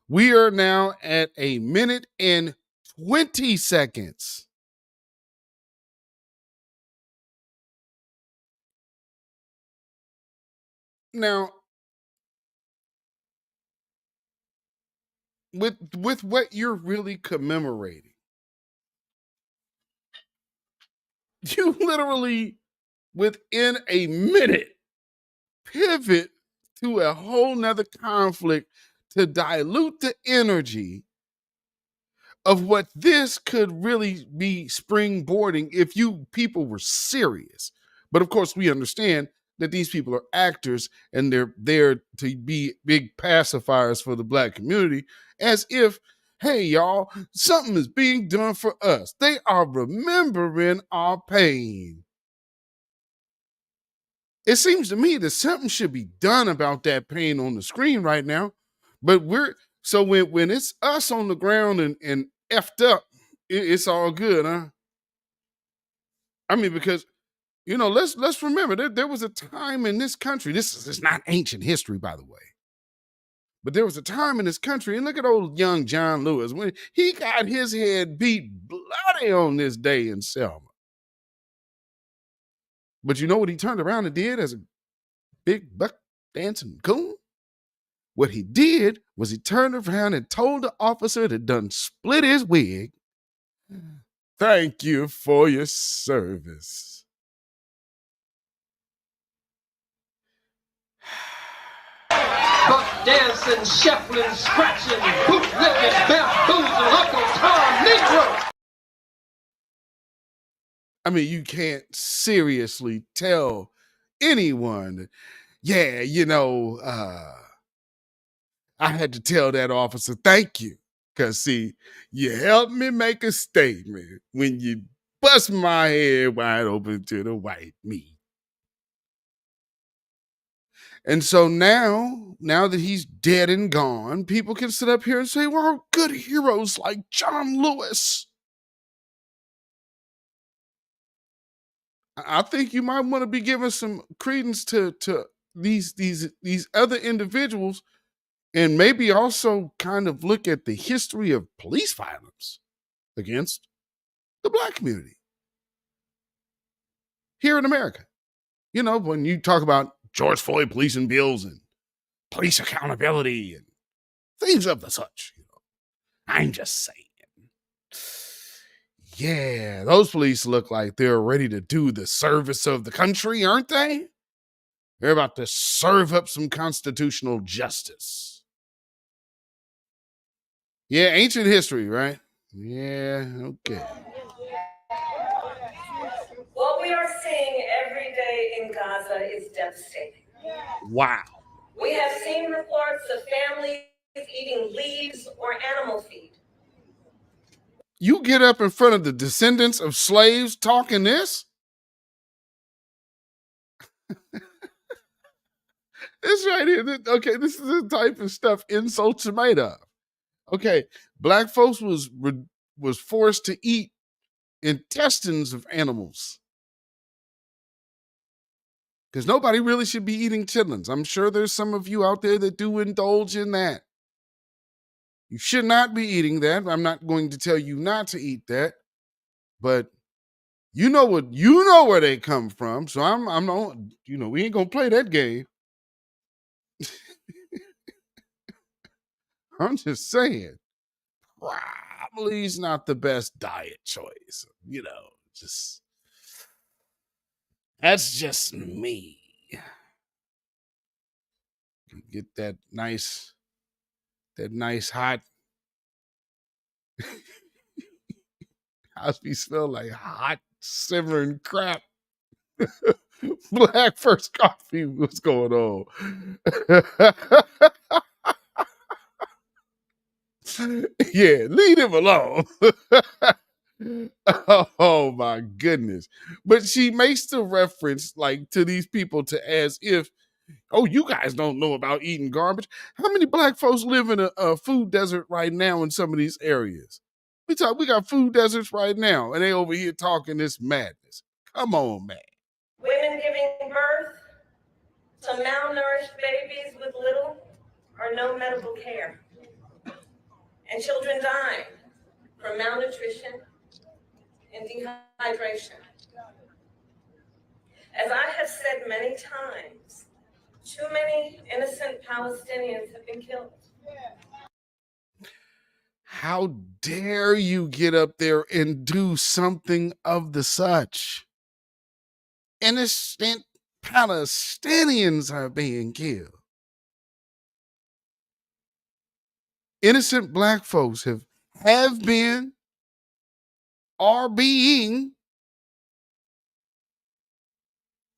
We are now at 1 minute and 20 seconds. Now, with what you're really commemorating, you literally, within a minute, pivot to a whole nother conflict to dilute the energy of what this could really be springboarding if you people were serious. But of course, we understand that these people are actors and they're there to be big pacifiers for the Black community, as if, hey, y'all, something is being done for us. They are remembering our pain. It seems to me that something should be done about that pain on the screen right now. But so when it's us on the ground and effed up, it's all good, huh? I mean, because, you know, let's remember there was a time in this country. This is not ancient history, by the way. But there was a time in this country, and look at old young John Lewis when he got his head beat bloody on this day in Selma. But you know what he turned around and did as a big buck dancing coon? What he did was he turned around and told the officer that done split his wig, "Thank you for your service."
Buck dancing, shuffling, scratching, bootlicking, bamboozling, Uncle Tom Negro.
I mean, you can't seriously tell anyone, yeah, you know, I had to tell that officer, thank you. Because, see, you helped me make a statement when you bust my head wide open to the white meat. And so now that he's dead and gone, people can sit up here and say, well, good heroes like John Lewis. I think you might want to be giving some credence to these other individuals, and maybe also kind of look at the history of police violence against the Black community here in America. You know, when you talk about George Floyd policing bills and police accountability and things of the such, you know, I'm just saying. Yeah, those police look like they're ready to do the service of the country, aren't they? They're about to serve up some constitutional justice. Yeah, ancient history, right? Yeah, okay.
What we are seeing every day in Gaza is devastating.
Wow.
We have seen reports of families eating leaves or animal feed.
You get up in front of the descendants of slaves talking this? This right here. Okay, this is the type of stuff insults are made of. Okay, Black folks was forced to eat intestines of animals. Because nobody really should be eating chitlins. I'm sure there's some of you out there that do indulge in that. You should not be eating that. I'm not going to tell you not to eat that. But you know where they come from. So I'm not, you know, we ain't gonna play that game. I'm just saying, probably is not the best diet choice. You know, that's just me. Get that nice hot. How's me smell like hot simmering crap? Black First Coffee, what's going on? Yeah, leave him alone. Oh my goodness. But she makes the reference like to these people to as if Oh, you guys don't know about eating garbage. How many black folks live in a food desert right now in some of these areas? We got food deserts right now, and they over here talking this madness. Come on, man.
Women giving birth to malnourished babies with little or no medical care, and children dying from malnutrition and dehydration. As I have said many times, too many innocent Palestinians have been killed.
How dare you get up there and do something of the such? Innocent Palestinians are being killed. Innocent black folks have been, are being.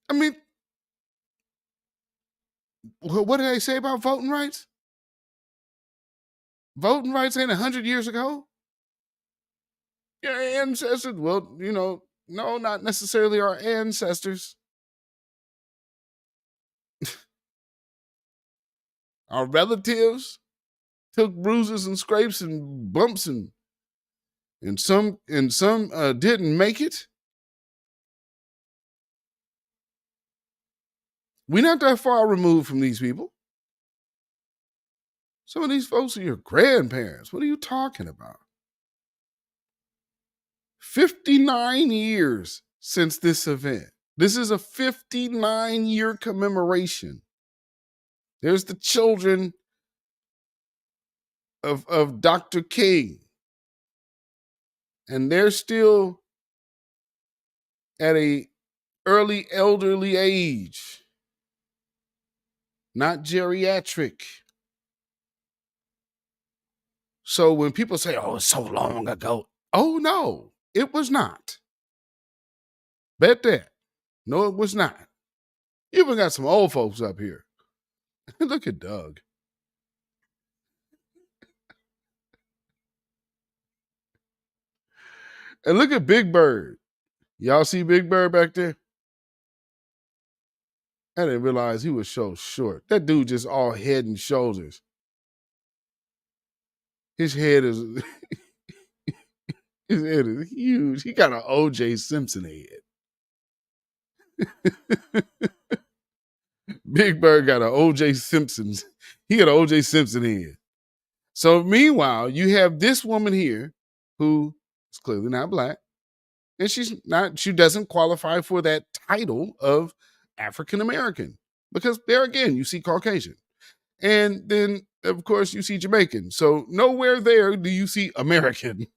I mean, what did they say about voting rights? Voting rights ain't 100 years ago. Your ancestors, well, no, not necessarily our ancestors. Our relatives took bruises and scrapes and bumps and some didn't make it. We're not that far removed from these people. Some of these folks are your grandparents. What are you talking about? 59 years since this event. This is a 59-year commemoration. There's the children of Dr. King. And they're still at a early elderly age. Not geriatric. So when people say, oh, it's so long ago. Oh, no, it was not. Bet that. No, it was not. You even got some old folks up here. Look at Doug. And look at Big Bird. Y'all see Big Bird back there? I didn't realize he was so short. That dude just all head and shoulders. His head is his head is huge. He got an O.J. Simpson head. Big Bird got an O.J. Simpson. He got an O.J. Simpson head. So meanwhile, you have this woman here who is clearly not black. And she doesn't qualify for that title of African American. Because there again, you see Caucasian. And then, of course, you see Jamaican. So nowhere there do you see American.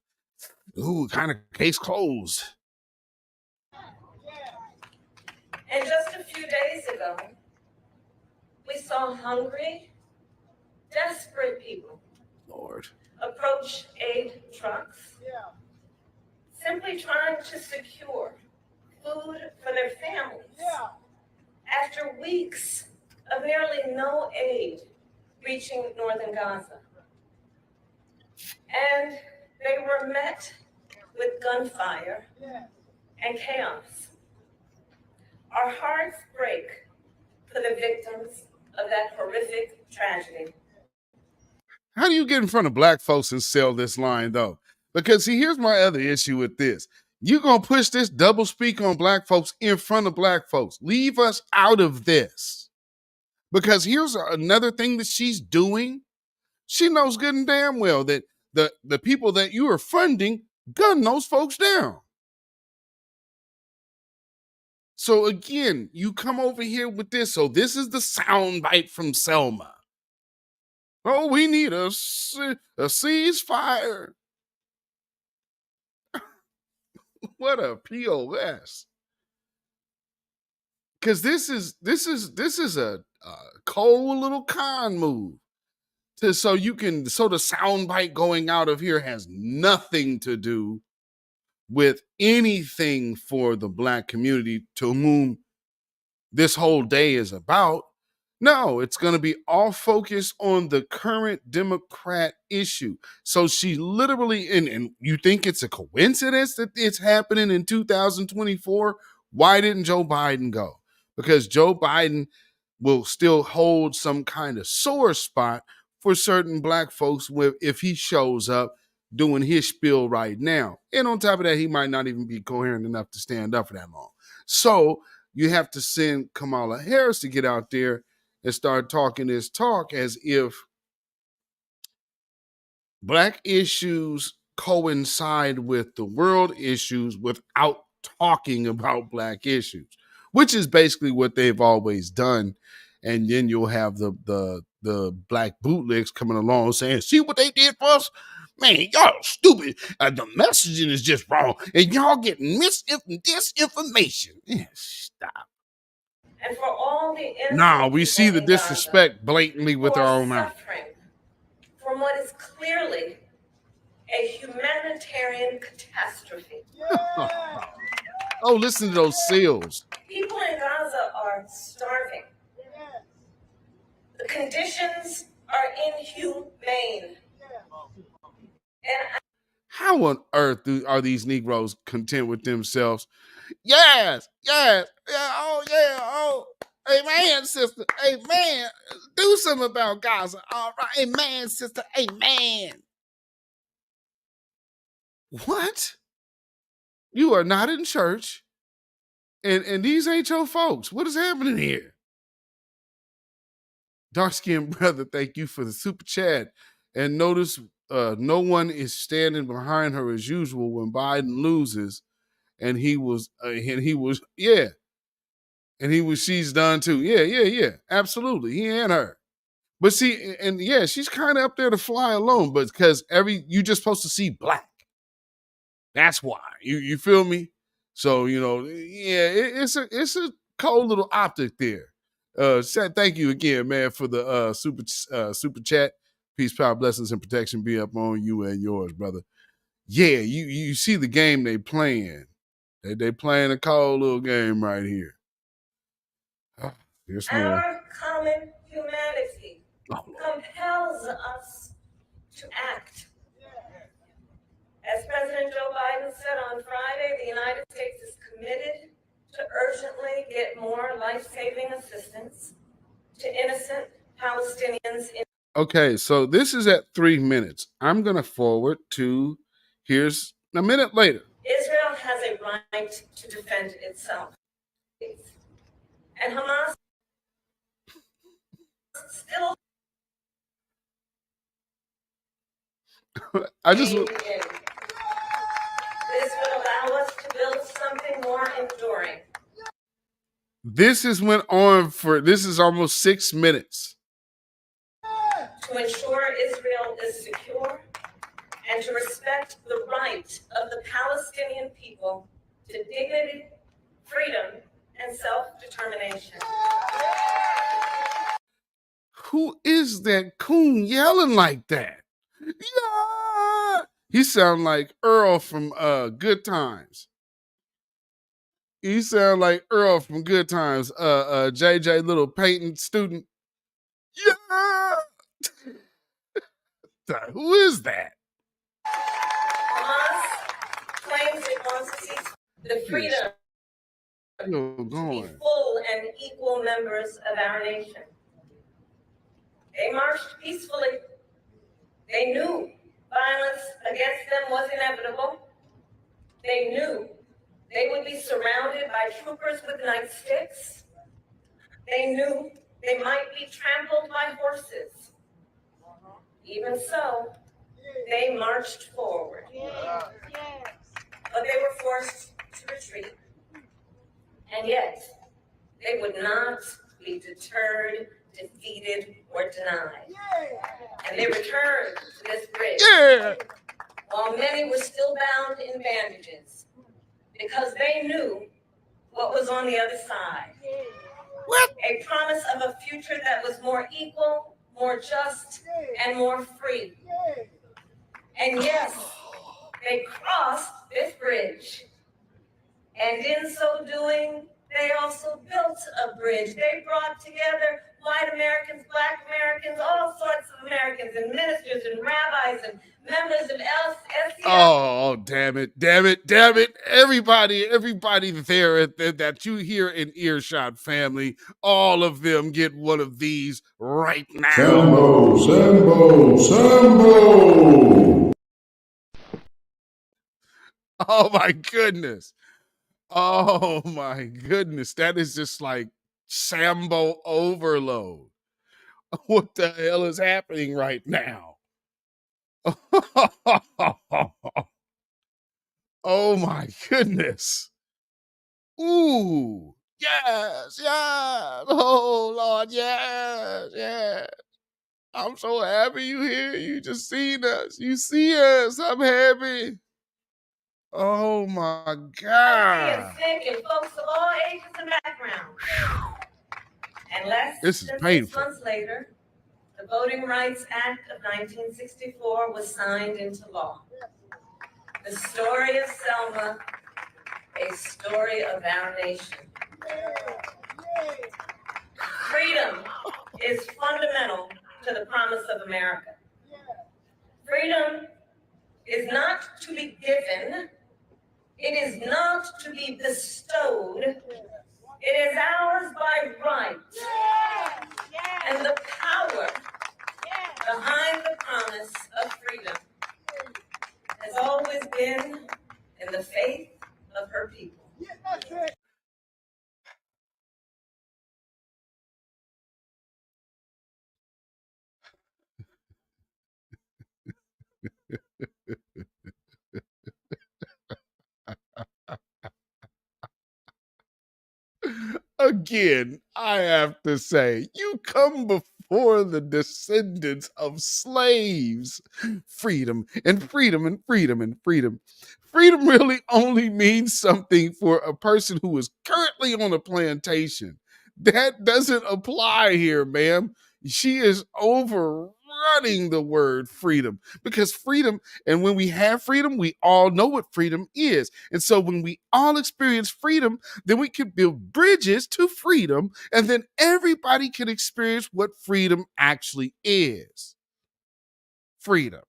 Ooh, kind of case closed.
And just a few days ago, we saw hungry, desperate people,
Lord,
approach aid trucks, simply trying to secure food for their families. After weeks of nearly no aid reaching northern Gaza. And they were met with gunfire and chaos. Our hearts break for the victims of that horrific tragedy.
How do you get in front of black folks and sell this line, though? Because, see, here's my other issue with this. You're going to push this double speak on black folks in front of black folks. Leave us out of this. Because here's another thing that she's doing. She knows good and damn well that the people that you are funding gun those folks down. So again, you come over here with this. So this is the soundbite from Selma. Oh, we need a ceasefire. What a POS. Because this is a cold little con move. So the soundbite going out of here has nothing to do with anything for the black community to whom this whole day is about. No, it's going to be all focused on the current Democrat issue. So she literally, and you think it's a coincidence that it's happening in 2024? Why didn't Joe Biden go? Because Joe Biden will still hold some kind of sore spot for certain black folks if he shows up doing his spiel right now. And on top of that, he might not even be coherent enough to stand up for that long. So you have to send Kamala Harris to get out there and start talking this talk as if black issues coincide with the world issues without talking about black issues, which is basically what they've always done. And then you'll have the black bootlegs coming along saying, see what they did for us? Man, y'all stupid. The messaging is just wrong. And y'all getting disinformation. Yeah, stop.
And for all the
Nah, we see the disrespect blatantly with our own mouth.
From what is clearly a humanitarian catastrophe.
Oh, listen to those seals.
People in Gaza are starving. The conditions are inhumane.
How on earth are these Negroes content with themselves? Yes, yeah, oh. Amen, sister. Amen. Do something about Gaza. All right. Amen, sister. Amen. What? You are not in church. And these ain't your folks. What is happening here? Dark-skinned brother, thank you for the super chat. And notice no one is standing behind her as usual when Biden loses. And she's done too. Yeah. Absolutely. He and her. But see, and yeah, she's kind of up there to fly alone, but because you just supposed to see black. That's why. You feel me? So, it's a cold little optic there. Thank you again, man, for the super chat. Peace, power, blessings, and protection be up on you and yours, brother. Yeah, you see the game they playing. They playing a cold little game right here.
Our common humanity compels us to act. As President Joe Biden said on Friday, the United States is committed to urgently get more life-saving assistance to innocent Palestinians.
Okay, so this is at 3 minutes. I'm going to forward to, here's a minute later.
Israel has a right to defend itself. And Hamas still this would allow us to build something more enduring.
This is almost 6 minutes.
To ensure Israel is secure and to respect the right of the Palestinian people to dignity, freedom, and self-determination.
Who is that coon yelling like that? Yeah! He sound like Earl from Good Times. He sound like Earl from Good Times. JJ, little painting student. Yeah! Who is that?
Hamas claims it wants to see the freedom to be full and equal members of our nation. They marched peacefully. They knew violence against them was inevitable. They knew they would be surrounded by troopers with nightsticks. They knew they might be trampled by horses. Even so, they marched forward. But they were forced to retreat. And yet, they would not be deterred, defeated, or denied. And they returned to this bridge while many were still bound in bandages because they knew what was on the other side. A promise of a future that was more equal, more just, and more free. And yes, they crossed this bridge. And in so doing, they also built a bridge. They brought together white Americans, black Americans, all sorts of Americans, and ministers and rabbis and members of LCS.
Oh, damn it. Everybody there that you hear in earshot, family, all of them get one of these right now. Sambo. Oh my goodness. That is just like Sambo overload. What the hell is happening right now? Oh my goodness. Ooh. Yes. Oh Lord, yes. I'm so happy you here. You just seen us. You see us. I'm happy. Oh my God.
Sick and folks of all ages and backgrounds. And less
This is
than
painful.
6 months later, the Voting Rights Act of 1964 was signed into law. The story of Selma, a story of our nation. Freedom is fundamental to the promise of America. Freedom is not to be given. It is not to be bestowed. It is ours by right. And the power behind the promise of freedom has always been in the faith of her people.
Again, I have to say, you come before the descendants of slaves. Freedom and freedom and freedom and freedom. Freedom really only means something for a person who is currently on a plantation. That doesn't apply here, ma'am. She is overrunning the word freedom, because freedom, and when we have freedom, we all know what freedom is. And so when we all experience freedom, then we can build bridges to freedom, and then everybody can experience what freedom actually is. Freedom.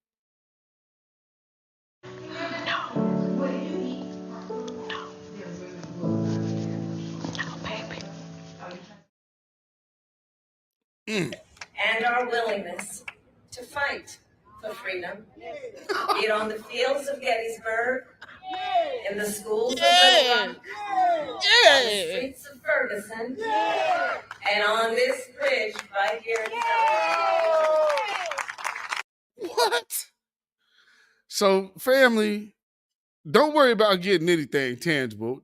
And our willingness to fight for freedom, be it on the fields of Gettysburg, in the schools of Little Rock, on the streets of Ferguson, and on this bridge right here in Selma.
What? So, family, don't worry about getting anything tangible.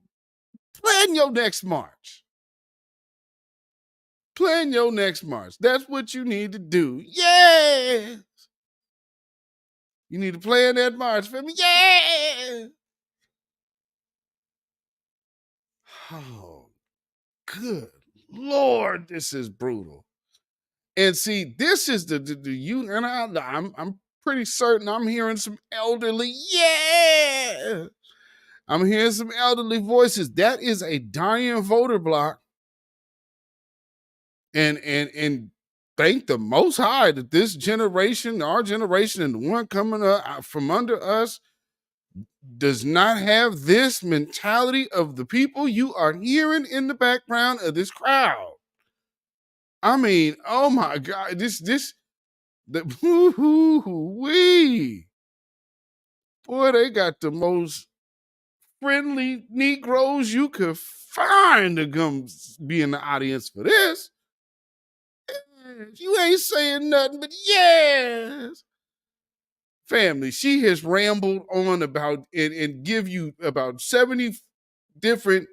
Plan your next march. Plan your next march. That's what you need to do. Yeah. You need to plan that march, family. Yeah. Oh, good Lord, this is brutal. And see, this is the you and I'm pretty certain I'm hearing some elderly. Yeah. I'm hearing some elderly voices. That is a dying voter block. And thank the Most High that this generation, our generation, and the one coming up from under us does not have this mentality of the people you are hearing in the background of this crowd. I mean, oh my God, wee. Boy, they got the most friendly Negroes you could find to come be in the audience for this. You ain't saying nothing but yes. Family, she has rambled on about and give you about 70 different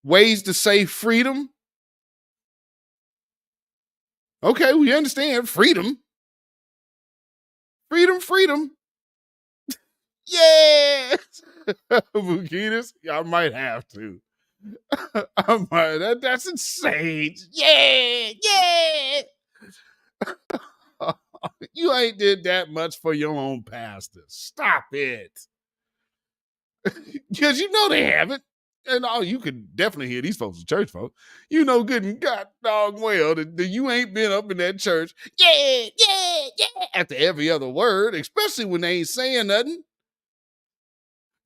ways to say freedom. Okay, we understand freedom. Freedom. Yes. Bukitas, I might have to. That's insane. Yeah. You ain't did that much for your own pastor. Stop it. Because you know they haven't. and all you could definitely hear these folks, church folks. You know good and god dog well that you ain't been up in that church, yeah, after every other word, especially when they ain't saying nothing.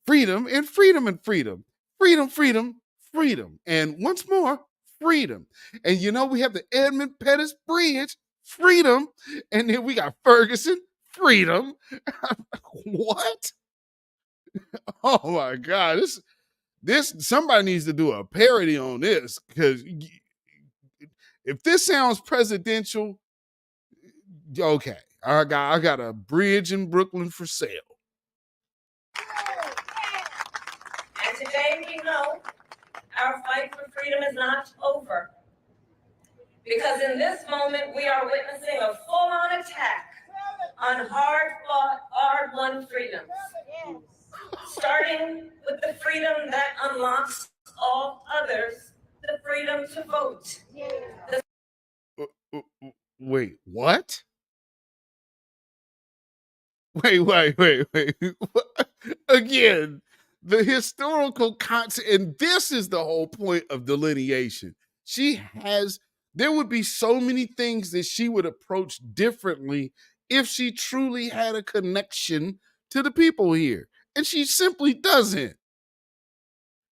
Freedom and freedom and freedom. Freedom, freedom, freedom. And once more, freedom. And you know, we have the Edmund Pettus Bridge, freedom. And then we got Ferguson, freedom. What? Oh my God. This somebody needs to do a parody on this, because if this sounds presidential, okay. I got a bridge in Brooklyn for sale.
And today we know our fight for freedom is not over. Because in this moment, we are witnessing a full-on attack on hard-fought, hard-won freedoms. Starting with the freedom that unlocks all others, the freedom to vote.
Wait, what? Wait. Again, the historical context, and this is the whole point of delineation. There would be so many things that she would approach differently if she truly had a connection to the people here. And she simply doesn't.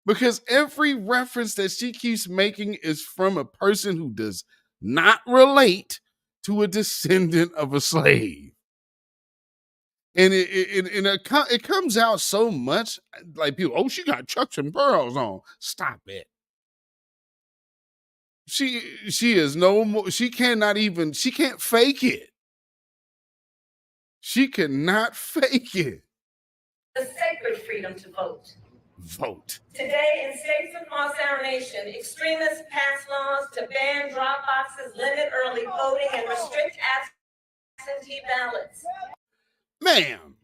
Because every reference that she keeps making is from a person who does not relate to a descendant of a slave. And it comes out so much like people, oh, she got chucks and pearls on. Stop it. She is no more, she can't fake it. She cannot fake it.
The sacred freedom to vote.
Vote.
Today, in states across our nation, extremists pass laws to ban drop boxes, limit early voting, and restrict absentee ballots.
Ma'am,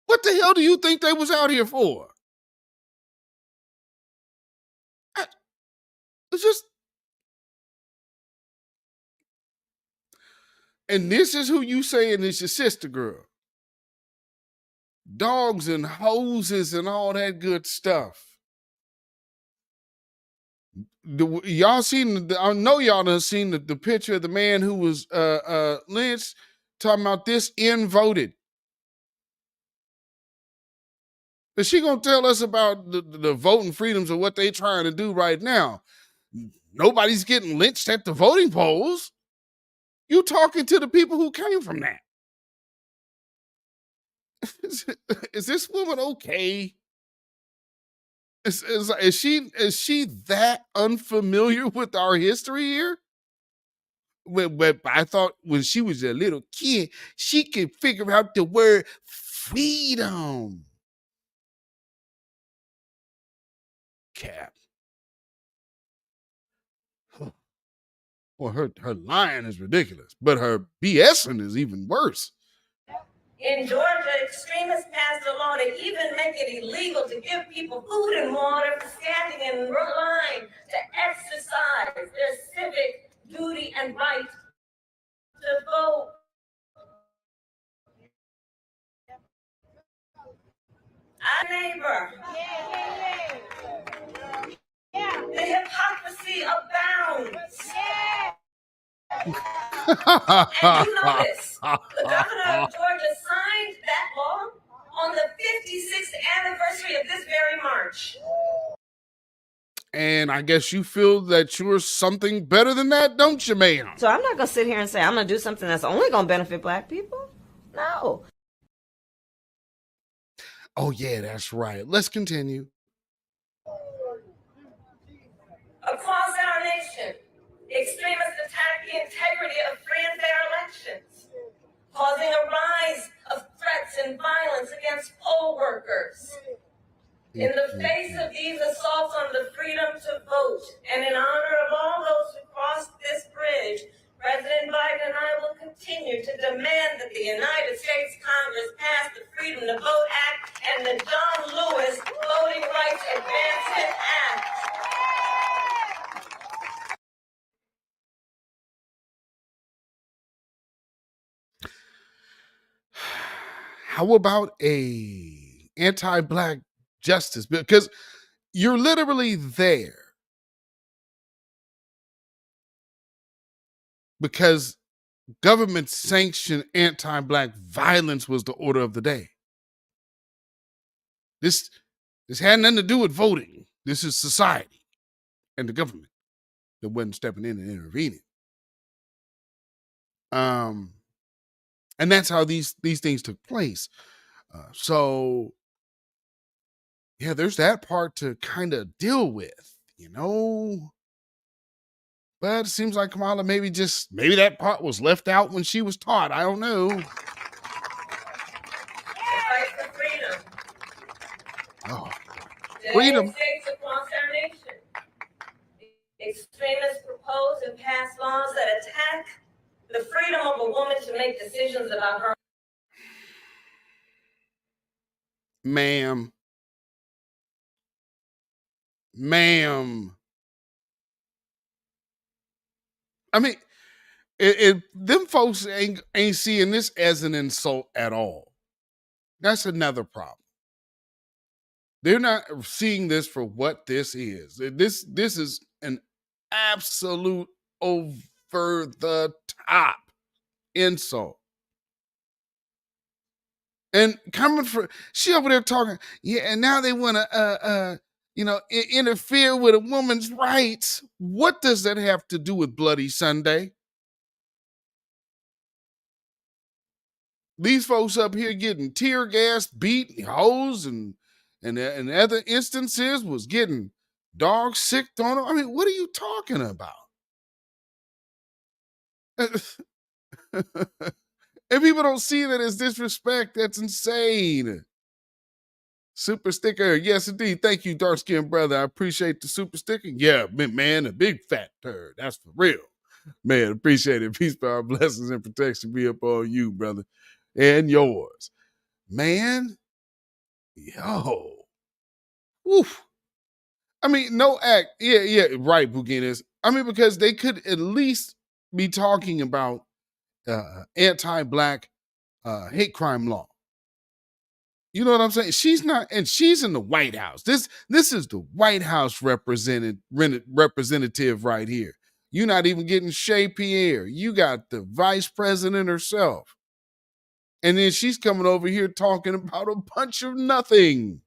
what the hell do you think they was out here for? It's just, and this is who you saying is your sister girl. Dogs and hoses and all that good stuff. Y'all seen? I know y'all done seen the picture of the man who was lynched, talking about this voted. Is she gonna tell us about the voting freedoms of what they trying to do right now? Nobody's getting lynched at the voting polls. You talking to the people who came from that. Is this woman okay? Is she that unfamiliar with our history here? But I thought when she was a little kid, she could figure out the word freedom. Cap. Well, her lying is ridiculous, but her BSing is even worse.
In Georgia, extremists passed a law to even make it illegal to give people food and water for standing in line to exercise their civic duty and right to vote. Our neighbor. The hypocrisy abounds. And you notice, the governor of Georgia signed that law on the 56th anniversary of this very march.
And I guess you feel that you're something better than that, don't you, ma'am?
So I'm not going to sit here and say I'm going to do something that's only going to benefit Black people. No.
Oh, yeah, that's right. Let's continue.
Across our nation, extremists attack the integrity of free and fair elections, causing a rise of threats and violence against poll workers. In the face of these assaults on the freedom to vote, and in honor of all those who crossed this bridge, President Biden and I will continue to demand that the United States Congress pass the Freedom to Vote Act and the John Lewis Voting Rights Advancement Act.
How about a anti-black justice, because you're literally there because government sanctioned anti-black violence was the order of the day. This had nothing to do with voting. This is society and the government that wasn't stepping in and intervening. And that's how these things took place. So yeah, there's that part to kind of deal with, you know. But it seems like Kamala maybe that part was left out when she was taught. I don't know.
Fight for freedom.
Oh,
The
freedom.
United States across our nation. Extremists propose and pass laws that attack the freedom of a woman to make decisions about her.
Ma'am. I mean, them folks ain't seeing this as an insult at all. That's another problem. They're not seeing this for what this is. This is an absolute over the top insult. And coming from, she over there talking, yeah, and now they want to, interfere with a woman's rights. What does that have to do with Bloody Sunday? These folks up here getting tear gas, beat, hosed, and other instances was getting dog sicked on them. I mean, what are you talking about? And people don't see that as disrespect. That's insane. Super sticker. Yes, indeed. Thank you, dark-skinned brother. I appreciate the super sticker. Yeah, man, a big fat turd. That's for real. Man, appreciate it. Peace, power, blessings, and protection be upon you, brother, and yours. Man, yo. Woof. I mean, no act. Yeah, right, Buginas. I mean, because they could at least be talking about anti-black hate crime law. You know what I'm saying? She's not, and she's in the White House. This is the White House representative right here. You're not even getting Shea Pierre. You got the vice president herself. And then she's coming over here talking about a bunch of nothing.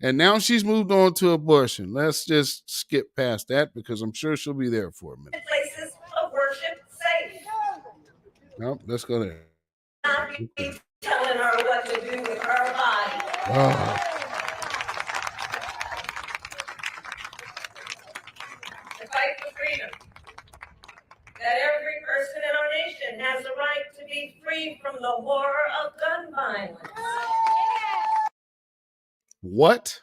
And now she's moved on to abortion. Let's just skip past that because I'm sure she'll be there for a minute.
Places of worship safe.
Nope, let's go there.
Not be telling her what to do with her body.
Oh.
To fight for freedom. That every person in our nation has the right to be free from the horror of gun violence.
What?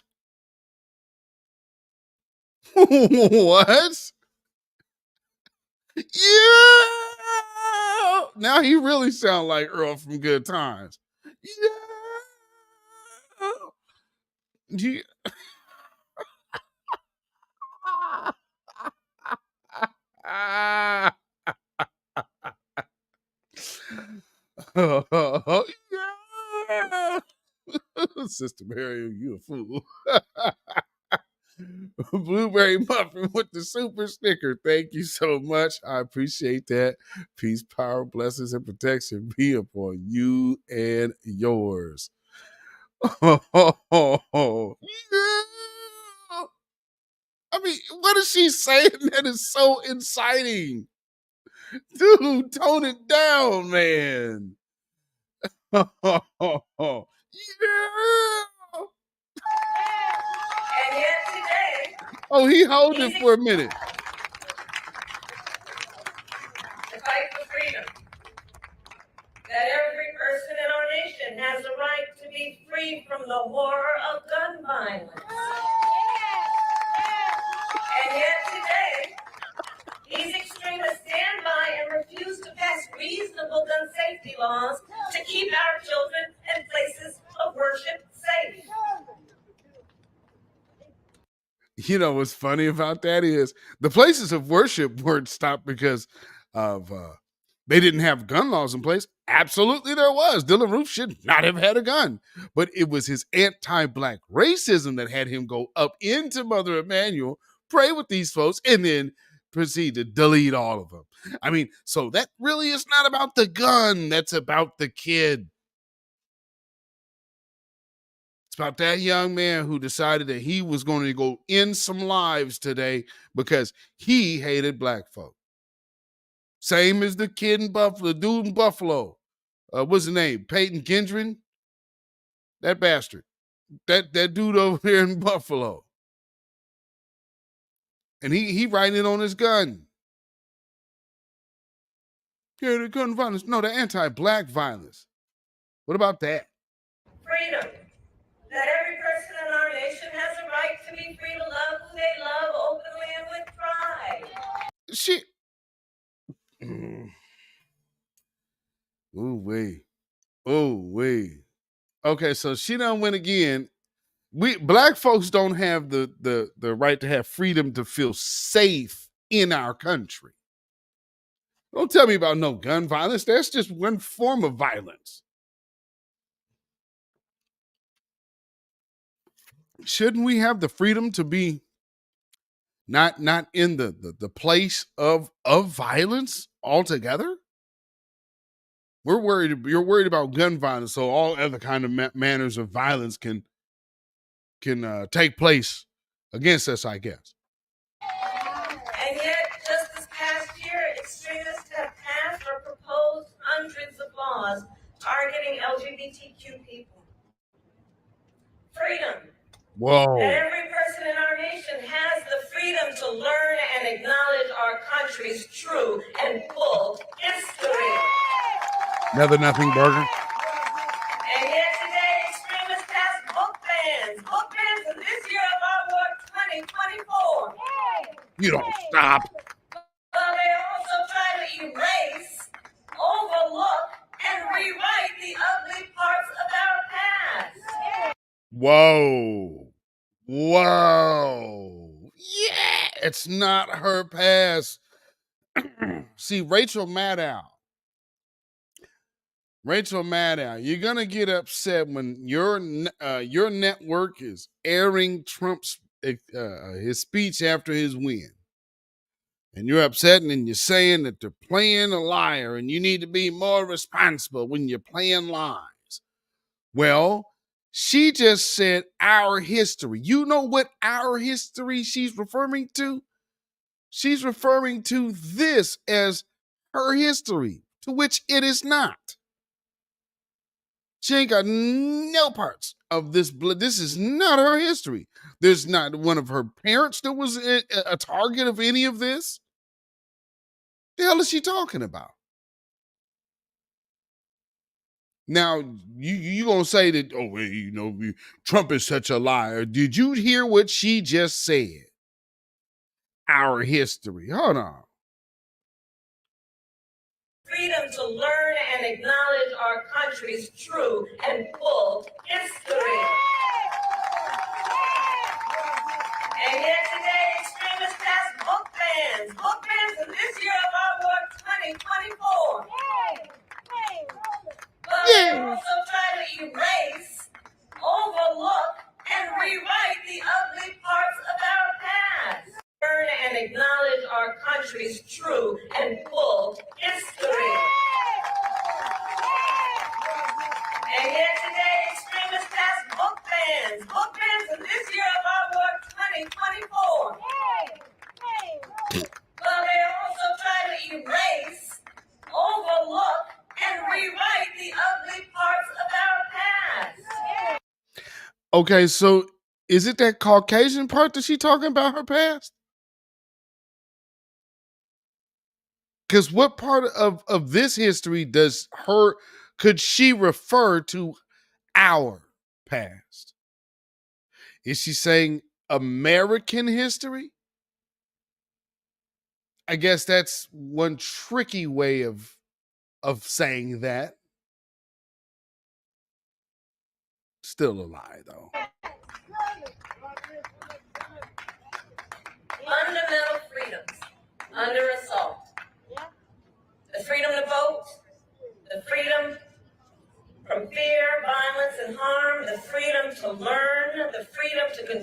What? Yeah! Now he really sounds like Earl from Good Times. Yeah! Yeah! Sister Mary, you a fool. Blueberry muffin with the super sticker. Thank you so much. I appreciate that. Peace, power, blessings, and protection be upon you and yours. Yeah. I mean, what is she saying that is so inciting? Dude, tone it down, man. Yeah.
And yet today,
Oh, he hold it for a minute.
to fight for freedom. That every person in our nation has the right to be free from the horror of gun violence. And yet today, these extremists stand by and refuse to pass reasonable gun safety laws to keep our children and places of worship safe.
You know what's funny about that is the places of worship weren't stopped because of They didn't have gun laws in place. Absolutely there was. Dylann Roof should not have had a gun. But it was his anti-black racism that had him go up into Mother Emanuel, pray with these folks, and then proceed to delete all of them. I mean, so that really is not about the gun. That's about the kid. It's about that young man who decided that he was going to go end some lives today because he hated black folk. Same as the kid in Buffalo, the dude in Buffalo. What's his name? Peyton Gendron? That bastard. That dude over there in Buffalo. And he writing it on his gun. Yeah, the gun violence. No, the anti-black violence. What about that?
Freedom. That every person in our nation has a right to be free to love who they love openly and with pride.
Shit. Ooh, wait. Oh, wait. Okay, so she done win again. We black folks don't have the right to have freedom to feel safe in our country. Don't tell me about no gun violence. That's just one form of violence. Shouldn't we have the freedom to be not in the place of violence altogether? You're worried about gun violence, so all other kind of manners of violence can take place against us, I guess.
And yet, just this past year, extremists have passed or proposed hundreds of laws targeting LGBTQ people. Freedom.
Whoa.
That every person in our nation has the freedom to learn and acknowledge our country's true and full history.
Another nothing burger.
And yet today, extremists pass book bans in this year of our war 2024.
You don't stop.
Well, they also try to erase, overlook, and rewrite the ugly parts of our past.
Whoa. Yeah, it's not her past. See, Rachel Maddow, you're going to get upset when your network is airing Trump's his speech after his win. And you're upset and you're saying that they're playing a liar and you need to be more responsible when you're playing lies. Well, she just said our history. You know what our history she's referring to? She's referring to this as her history, to which it is not. She ain't got no parts of this blood. This is not her history. There's not one of her parents that was a target of any of this. The hell is she talking about? Now, you gonna say that, oh, well, you know, Trump is such a liar. Did you hear what she just said? Our history. Hold on.
Freedom to learn and acknowledge our country's true and full history. And yet today, extremists pass book bans in this year of our war 2024. But they also try to erase, overlook, and rewrite the ugly parts of our past. Learn and acknowledge our country's true and full history. And yet today, extremists pass book bans in this year of our war 2024. But they also try to erase, overlook, and rewrite the ugly parts of our past.
Okay, so is it that Caucasian part that she talking about her past? Because what part of this history could she refer to our past? Is she saying American history? I guess that's one tricky way of saying that. Still a lie, though.
Fundamental freedoms under assault. The freedom to vote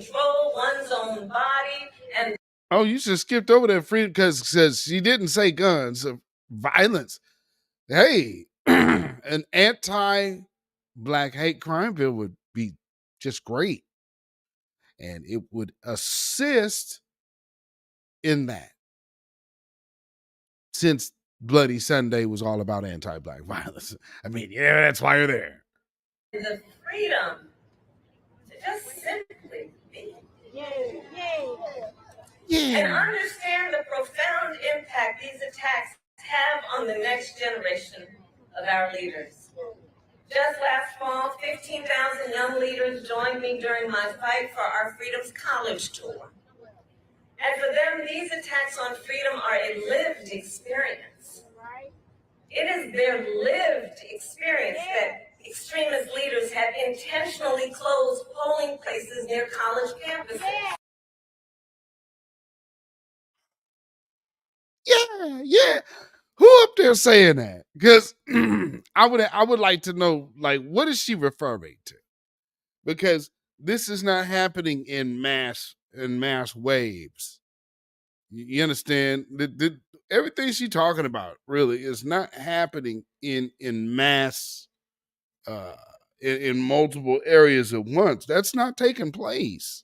control one's own body and
Oh, you just skipped over that freedom because she didn't say guns, violence. Hey, an anti-black hate crime bill would be just great. And it would assist in that. Since Bloody Sunday was all about anti-black violence. I mean, yeah, that's why you're there.
the freedom to just simply be. And understand the profound impact these attacks have on the next generation of our leaders. Just last fall, 15,000 young leaders joined me during my Fight for Our Freedoms college tour. And for them, these attacks on freedom are a lived experience. It is their lived experience that extremist leaders have intentionally closed polling places near college campuses.
Yeah. Who up there saying that? Because I would like to know, like, what is she referring to? Because this is not happening in mass waves. You understand? Everything she's talking about really is not happening in mass in multiple areas at once. That's not taking place.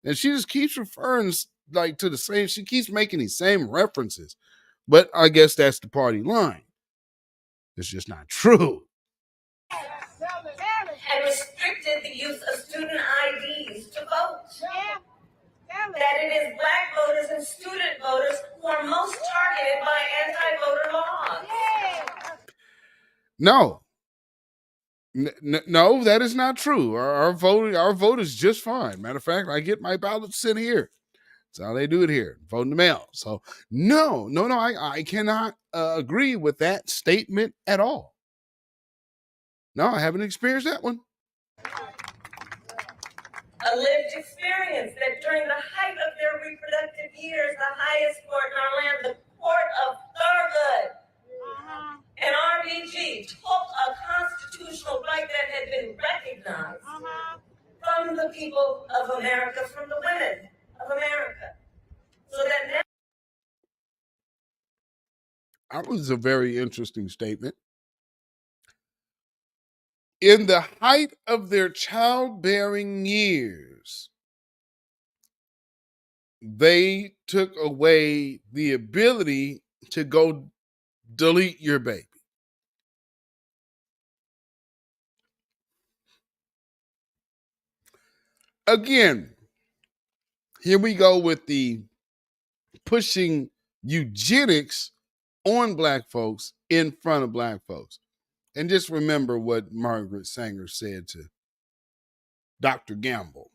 And she just keeps referring like to the same, she keeps making these same references. But I guess that's the party line. It's just not true.
And restricted the use of student IDs to vote. That it is black voters and student voters who are most targeted by anti-voter laws.
No. No, that is not true. Our vote is just fine. Matter of fact, I get my ballots sent here. That's how they do it here. Vote in the mail. So no, I cannot agree with that statement at all. No, I haven't experienced that one.
A lived experience that during the height of their reproductive years, the highest court in our land, the Court of Thurgood, and RBG took a constitutional right that had been recognized from the people of America, from the women of America. So that now
That was a very interesting statement. In the height of their childbearing years, they took away the ability to go delete your baby. Again, here we go with the pushing eugenics on black folks in front of black folks. And just remember what Margaret Sanger said to Dr. Gamble.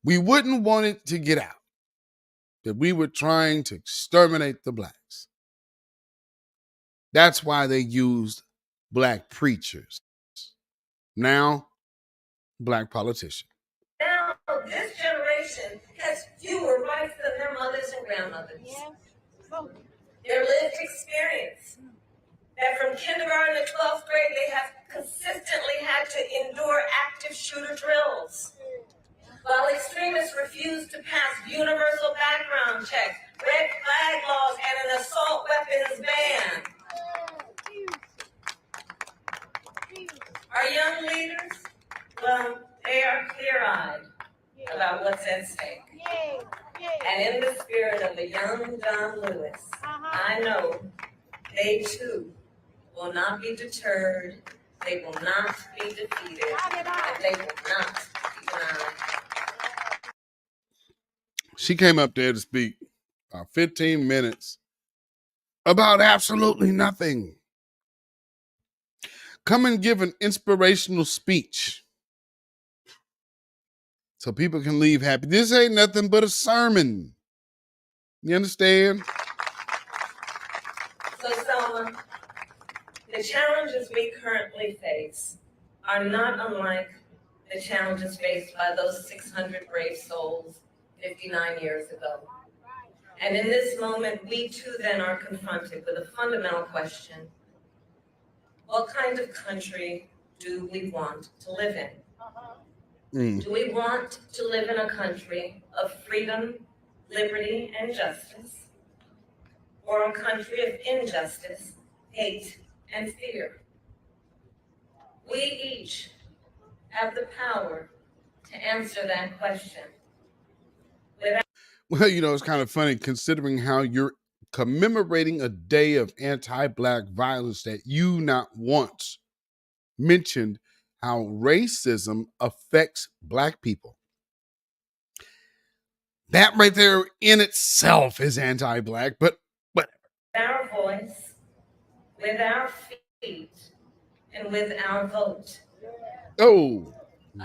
We wouldn't want it to get out that we were trying to exterminate the blacks. That's why they used black preachers. Now, black politicians.
now this generation has fewer rights than their mothers and grandmothers. Their lived experience. That from kindergarten to 12th grade, they have consistently had to endure active shooter drills. While extremists refuse to pass universal background checks, red flag laws, and an assault weapons ban. Our young leaders, well, they are clear-eyed about what's at stake. And in the spirit of the young John Lewis, I know they too will not be deterred, they will not be defeated, and they will not be denied.
She came up there to speak 15 minutes about absolutely nothing. Come and give an inspirational speech so people can leave happy. This ain't nothing but a sermon. You understand?
So, Selma, the challenges we currently face are not unlike the challenges faced by those 600 brave souls 59 years ago. And in this moment, we too then are confronted with a fundamental question. What kind of country do we want to live in? Do we want to live in a country of freedom, liberty, and justice, or a country of injustice, hate, and fear? We each have the power to answer that question.
Well, it's kind of funny considering how you're commemorating a day of anti-Black violence that you not once mentioned how racism affects Black people. That right there in itself is anti-Black, but
with our voice, with our feet, and with our vote.
Oh,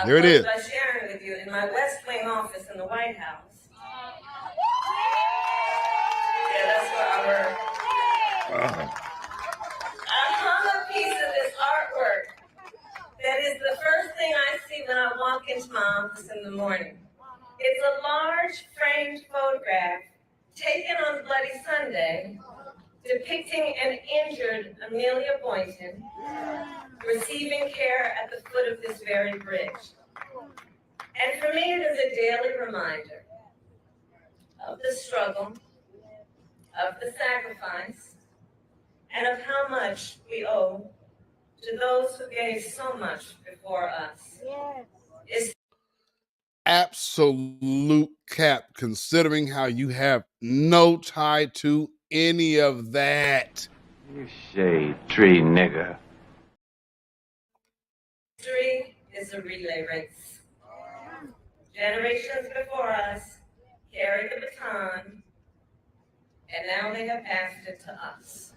there it is.
By sharing with you in my West Wing office in the White House. Yeah, that's where I work. I hung a piece of this artwork that is the first thing I see when I walk into my office in the morning. It's a large framed photograph taken on Bloody Sunday depicting an injured Amelia Boynton receiving care at the foot of this very bridge. And for me, it is a daily reminder of the struggle, of the sacrifice, and of how much we owe to those who gave so much before us. Yes.
Absolute cap, considering how you have no tie to any of that.
You shade tree nigga.
History is a relay race. Generations before us carried the baton, and now they have passed it to us.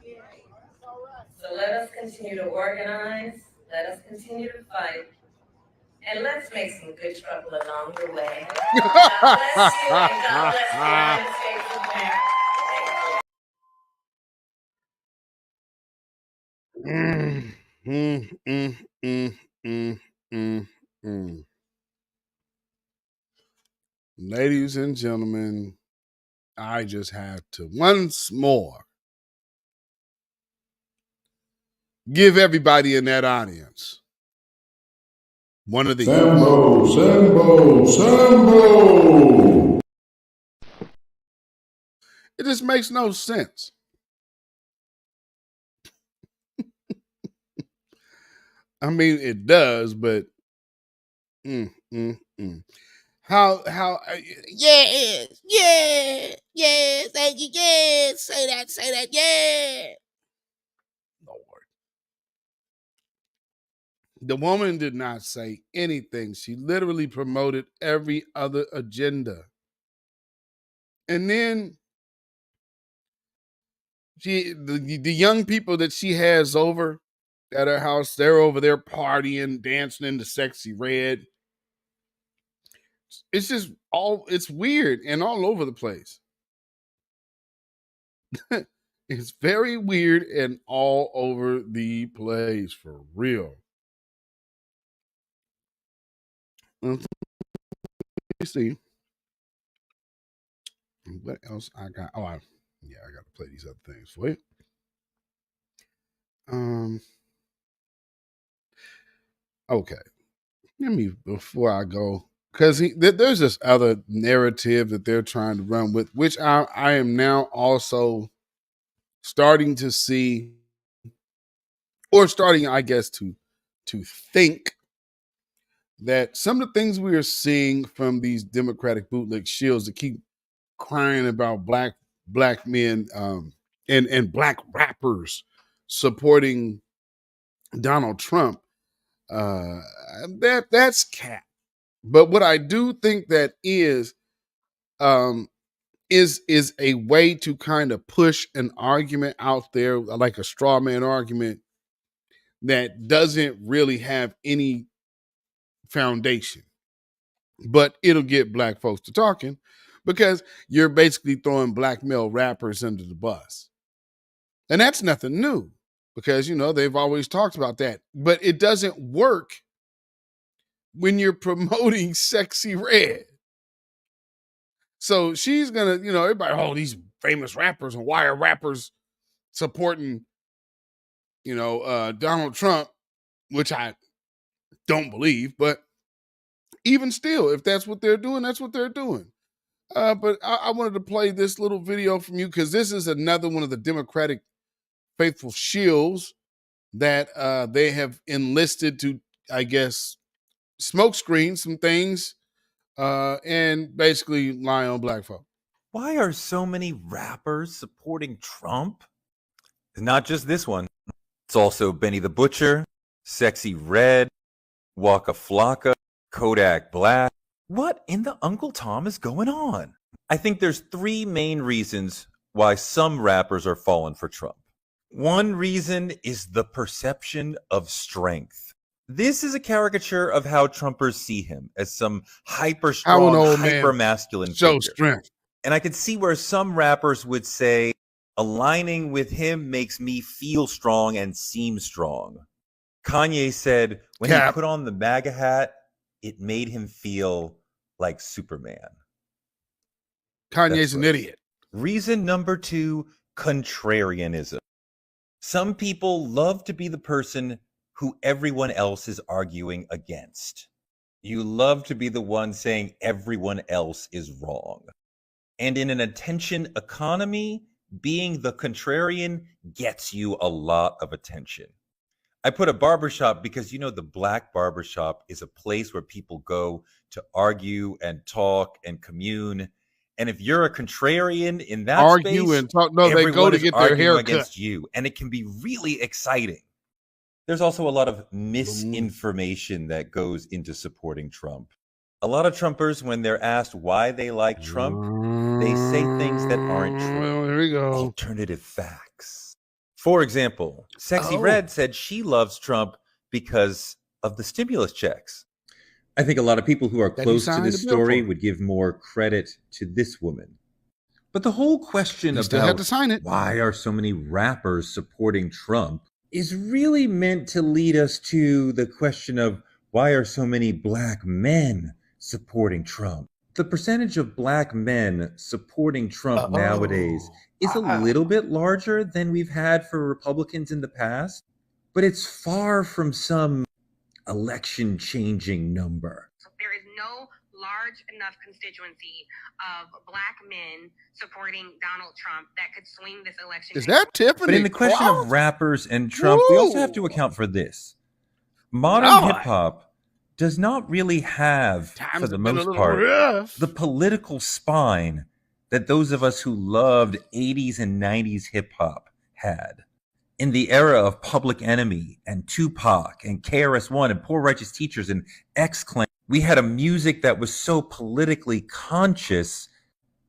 So let us continue to organize, let us continue to fight, and let's make some good trouble along the way. God bless you, and God bless the United States of America.
Ladies and gentlemen, I just have to once more give everybody in that audience one of these. Sambo. It just makes no sense. I mean, it does, but How yeah, thank you, say that, yeah. Lord. The woman did not say anything. She literally promoted every other agenda. And then the young people that she has over at her house, they're over there partying, dancing in the sexy red. It's just it's weird and all over the place. It's very weird and all over the place, for real. Let me see. What else I got? Oh, I got to play these other things for you. Okay. Let me, before I go, because there's this other narrative that they're trying to run with, which I am now also starting to see, or starting, I guess, to think that some of the things we are seeing from these Democratic bootleg shills that keep crying about black men and black rappers supporting Donald Trump, that's cap. But what I do think that is a way to kind of push an argument out there, like a straw man argument that doesn't really have any foundation, but it'll get black folks to talking, because you're basically throwing black male rappers under the bus. And that's nothing new, because, they've always talked about that. But it doesn't work when you're promoting Sexy Red. So she's going to, everybody, these famous rappers, and why are rappers supporting, Donald Trump, which I don't believe. But even still, if that's what they're doing, that's what they're doing. But I wanted to play this little video from you because this is another one of the Democratic faithful shills that they have enlisted to, I guess, smokescreen some things and basically lie on black folk.
Why are so many rappers supporting Trump? It's not just this one. It's also Benny the Butcher, Sexy Red, Waka Flocka, Kodak Black. What in the Uncle Tom is going on? I think there's three main reasons why some rappers are falling for Trump. One reason is the perception of strength. This is a caricature of how Trumpers see him, as some hyper-strong, hyper-masculine figure.
Strength.
And I could see where some rappers would say, aligning with him makes me feel strong and seem strong. Kanye said when he put on the MAGA hat, it made him feel like Superman.
Kanye's an idiot.
Reason number two, contrarianism. Some people love to be the person who everyone else is arguing against. You love to be the one saying everyone else is wrong. And in an attention economy, being the contrarian gets you a lot of attention. I put a barbershop because, you know, the black barbershop is a place where people go to argue and talk and commune. And if you're a contrarian in that
argue
space,
and talk. No, they go to get their hair cut
against you, and it can be really exciting. There's also a lot of misinformation that goes into supporting Trump. A lot of Trumpers, when they're asked why they like Trump, they say things that aren't true.
Well, here we go.
Alternative facts. For example, Sexy Red said she loves Trump because of the stimulus checks. I think a lot of people who are close to this story would give more credit to this woman. But the whole question about why are so many rappers supporting Trump is really meant to lead us to the question of why are so many black men supporting Trump? The percentage of black men supporting Trump nowadays is a little bit larger than we've had for Republicans in the past, but it's far from some election-changing number.
There is no large enough constituency of black men supporting Donald Trump that could swing this election.
Is that Tiffany?
But in the question of rappers and Trump, we also have to account for this. Modern hip-hop does not really have, for the most part, the political spine that those of us who loved 80s and 90s hip-hop had. In the era of Public Enemy and Tupac and KRS-One and Poor Righteous Teachers and X-Clan, we had a music that was so politically conscious,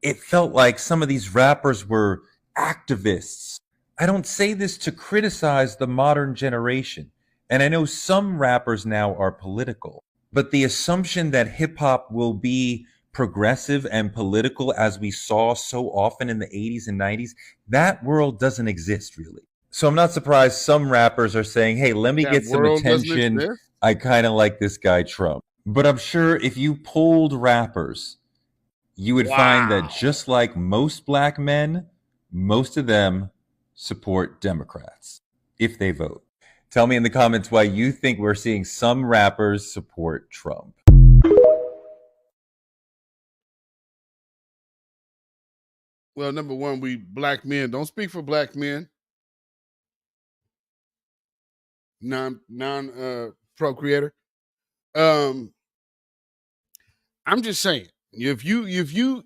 it felt like some of these rappers were activists. I don't say this to criticize the modern generation, and I know some rappers now are political, but the assumption that hip-hop will be progressive and political as we saw so often in the 80s and 90s, that world doesn't exist really. So I'm not surprised some rappers are saying, hey, let me get some attention. I kind of like this guy Trump. But I'm sure if you polled rappers, you would find that just like most black men, most of them support Democrats if they vote. Tell me in the comments why you think we're seeing some rappers support Trump.
Well, number one, we black men don't speak for black men. Procreator. I'm just saying, if you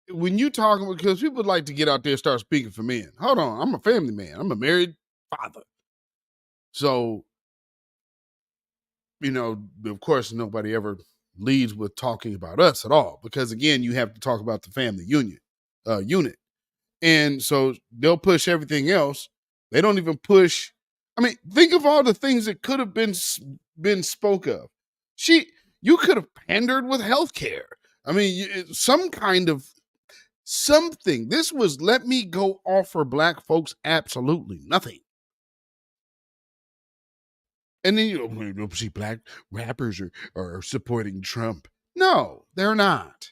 when you talking, because people like to get out there and start speaking for men. Hold on, I'm a family man. I'm a married father. So, you know, of course, nobody ever leads with talking about us at all, because again, you have to talk about the family unit. And so they'll push everything else. They don't even push. I mean, think of all the things that could have been spoke of. You could have pandered with healthcare. I mean, some kind of something. This was, let me go offer black folks absolutely nothing. And then you see black rappers are supporting Trump. No, they're not.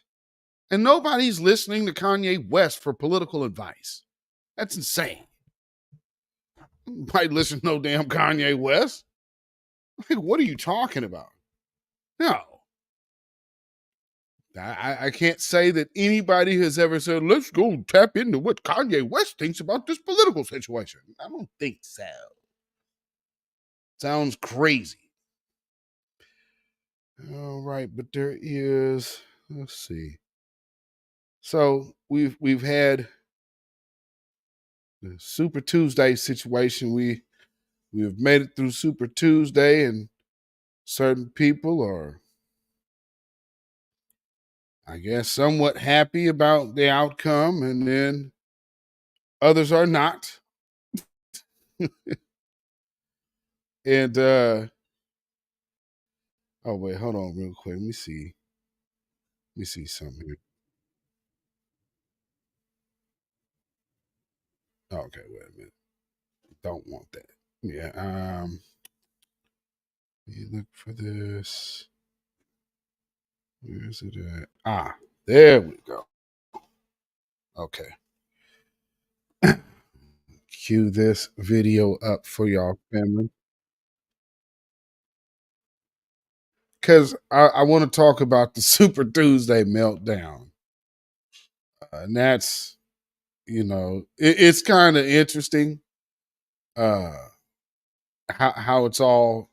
And nobody's listening to Kanye West for political advice. That's insane. Nobody listen to no damn Kanye West. Like, what are you talking about? No. I can't say that anybody has ever said, let's go tap into what Kanye West thinks about this political situation. I don't think so. Sounds crazy. All right, but there is, let's see. So we've had the Super Tuesday situation. We have made it through Super Tuesday, and certain people are, I guess, somewhat happy about the outcome, and then others are not. And oh wait, hold on real quick. Let me see something here. Okay, wait a minute. Don't want that. Yeah. You look for this. Where is it at? Ah, there we go. Okay. Cue this video up for y'all, family. Because I want to talk about the Super Tuesday meltdown. And that's, it's kind of interesting how it's all,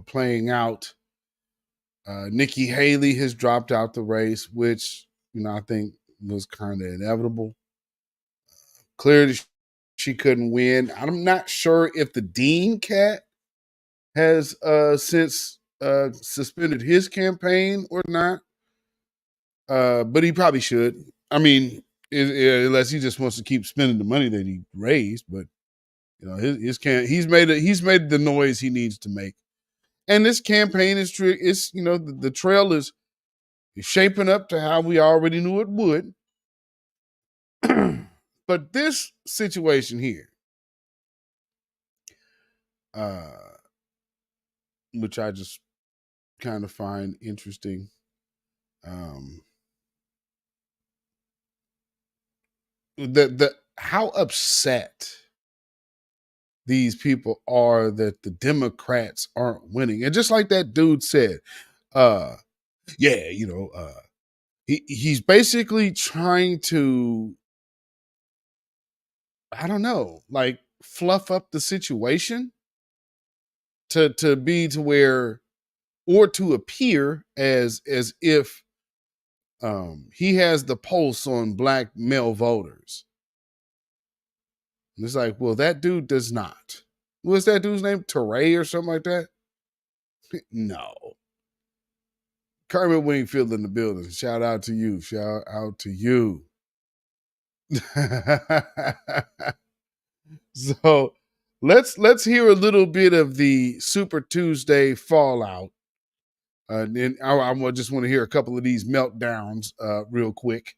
playing out. Nikki Haley has dropped out the race, which, I think was kind of inevitable. Clearly, she couldn't win. I'm not sure if the Dean cat has since suspended his campaign or not. But he probably should. I mean, unless he just wants to keep spending the money that he raised. But he's made the noise he needs to make. And this campaign is the trail is shaping up to how we already knew it would. But this situation here, which I just kind of find interesting. How upset these people are that the Democrats aren't winning. And just like that dude said, he's basically trying to, I don't know, like fluff up the situation to be to where, or to appear as if he has the pulse on black male voters. And it's like, well, that dude does not. What's that dude's name? Teray or something like that? No. Kermit Wingfield in the building. Shout out to you. Shout out to you. So let's hear a little bit of the Super Tuesday fallout. And I just want to hear a couple of these meltdowns real quick.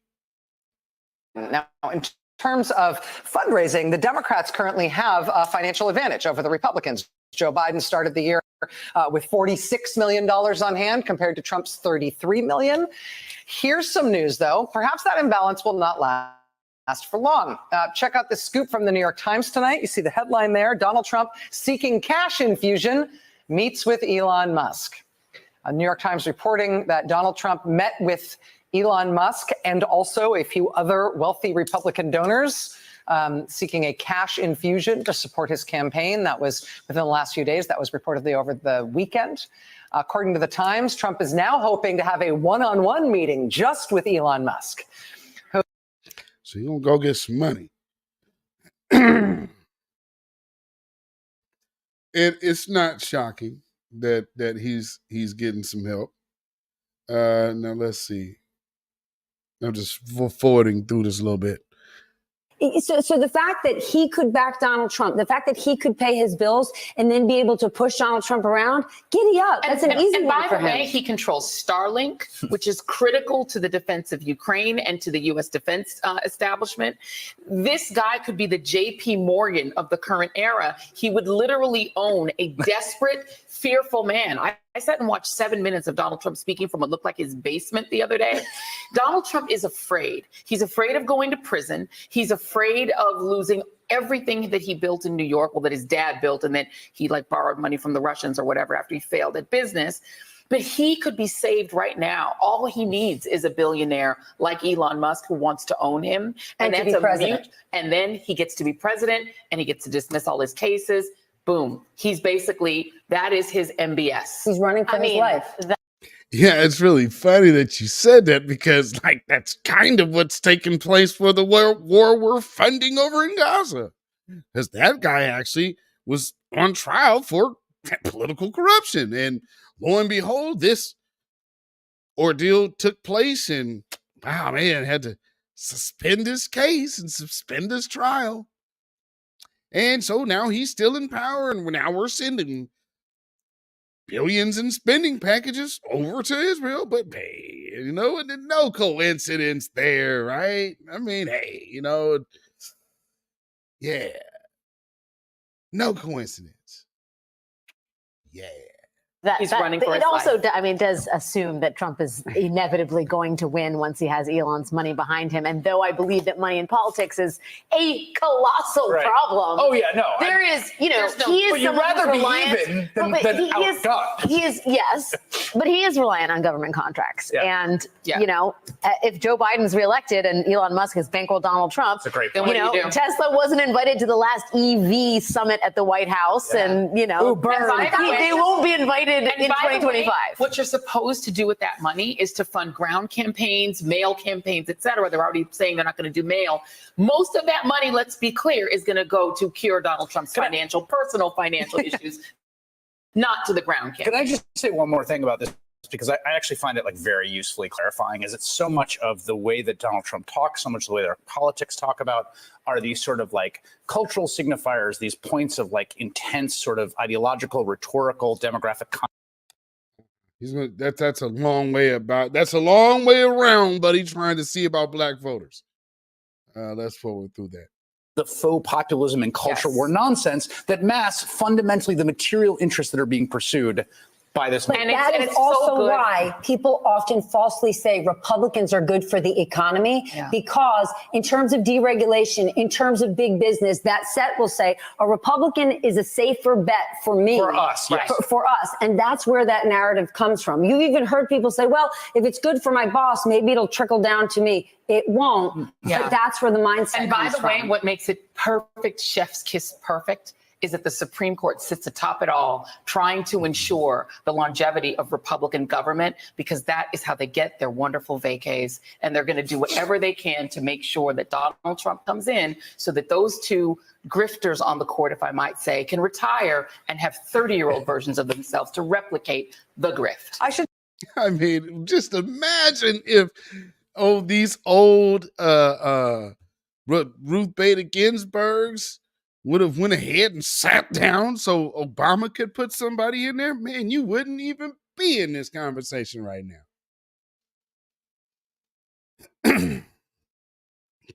Now, in terms of fundraising, the Democrats currently have a financial advantage over the Republicans. Joe Biden started the year with $46 million on hand compared to Trump's $33 million. Here's some news, though. Perhaps that imbalance will not last for long. Check out this scoop from the New York Times tonight. You see the headline there. Donald Trump seeking cash infusion meets with Elon Musk. New York Times reporting that Donald Trump met with Elon Musk and also a few other wealthy Republican donors seeking a cash infusion to support his campaign. That was within the last few days. That was reportedly over the weekend. According to the Times, Trump is now hoping to have a one-on-one meeting just with Elon Musk.
So you're going to go get some money. It's not shocking that he's getting some help. Now let's see. I'm just forwarding through this a little bit.
So the fact that he could back Donald Trump, the fact that he could pay his bills and then be able to push Donald Trump around, giddy up. That's an easy one for him.
And by the way, he controls Starlink, which is critical to the defense of Ukraine and to the U.S. defense establishment. This guy could be the J.P. Morgan of the current era. He would literally own a desperate, fearful man. I sat and watched 7 minutes of Donald Trump speaking from what looked like his basement the other day. Donald Trump is afraid. He's afraid of going to prison. He's afraid of losing everything that he built in New York, well, that his dad built, and then he borrowed money from the Russians or whatever after he failed at business. But he could be saved right now. All he needs is a billionaire like Elon Musk who wants to own him.
And to
that's
be president.
And then he gets to be president and he gets to dismiss all his cases. Boom. He's basically, that is his MBS.
He's running for his life.
Yeah, it's really funny that you said that because, like, that's kind of what's taking place for the war we're funding over in Gaza. Because that guy actually was on trial for political corruption. And lo and behold, this ordeal took place and, wow, man, had to suspend his case and suspend his trial. And so now he's still in power, and now we're sending billions in spending packages over to Israel. But hey, you know, and no coincidence there, right? I mean, hey, you know, yeah, no coincidence. Yeah.
He's running for his
it also,
life.
I mean, does assume that Trump is inevitably going to win once he has Elon's money behind him. And though I believe that money in politics is a colossal problem.
Oh, yeah, no.
There is, you know, he is
but you'd
someone
rather
who's
be
reliant-
even
No,
than,
but
than
he is-
outgunned.
He is, yes, but he is reliant on government contracts.
Yeah.
And,
Yeah.
you know, if Joe Biden's reelected and Elon Musk has bankrolled Donald Trump,
That's a great
Then
point.
you
what do
know,
you do?
Tesla wasn't invited to the last EV summit at the White House. And, you know,
by the way-
they won't be invited
And
in
by the way,
2025.
what you're supposed to do with that money is to fund ground campaigns, mail campaigns, et cetera. They're already saying they're not going to do mail. Most of that money, let's be clear, is going to go to cure Donald Trump's personal financial issues, not to the ground campaign.
Can I just say one more thing about this? Because I actually find it like very usefully clarifying, is it's so much of the way that Donald Trump talks, so much of the way that our politics talk about are these sort of like cultural signifiers, these points of like intense sort of ideological, rhetorical, demographic
That's a long way around, buddy, trying to see about black voters. Let's forward through that.
the faux populism and culture war nonsense that masks fundamentally the material interests that are being pursued by this.
But that is also why people often falsely say Republicans are good for the economy, because in terms of deregulation, in terms of big business, that set will say a Republican is a safer bet for me.
For us, yes.
For us. And that's where that narrative comes from. You've even heard people say, well, if it's good for my boss, maybe it'll trickle down to me. It won't. But that's where the mindset
And by
comes
the way,
from.
what makes it perfect, chef's kiss perfect, is that the Supreme Court sits atop it all, trying to ensure the longevity of Republican government, because that is how they get their wonderful vacays. And they're going to do whatever they can to make sure that Donald Trump comes in so that those two grifters on the court, if I might say, can retire and have 30-year-old versions of themselves to replicate the grift.
I mean, just imagine if these old Ruth Bader Ginsburgs would have went ahead and sat down so Obama could put somebody in there. Man, you wouldn't even be in this conversation right now.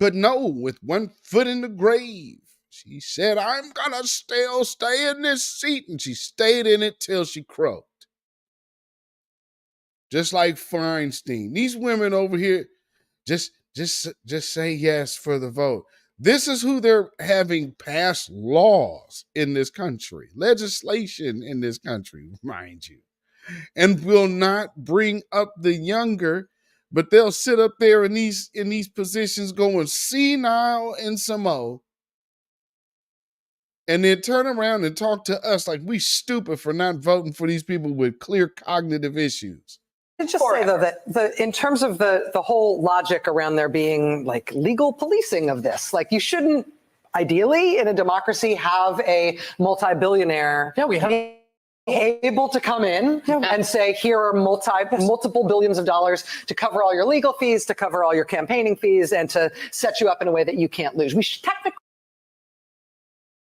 But no, with one foot in the grave, she said, I'm gonna still stay in this seat, and she stayed in it till she croaked. Just like Feinstein. These women over here just say yes for the vote. This is who they're having pass laws in this country, legislation in this country, mind you, and will not bring up the younger, but they'll sit up there in these positions going senile and some more, and then turn around and talk to us like we stupid for not voting for these people with clear cognitive issues.
I'd just say, though, that in terms of the whole logic around there being like legal policing of this, like you shouldn't ideally in a democracy have a multi-billionaire able to come in and say, here are multiple billions of dollars to cover all your legal fees, to cover all your campaigning fees, and to set you up in a way that you can't lose. We should technically.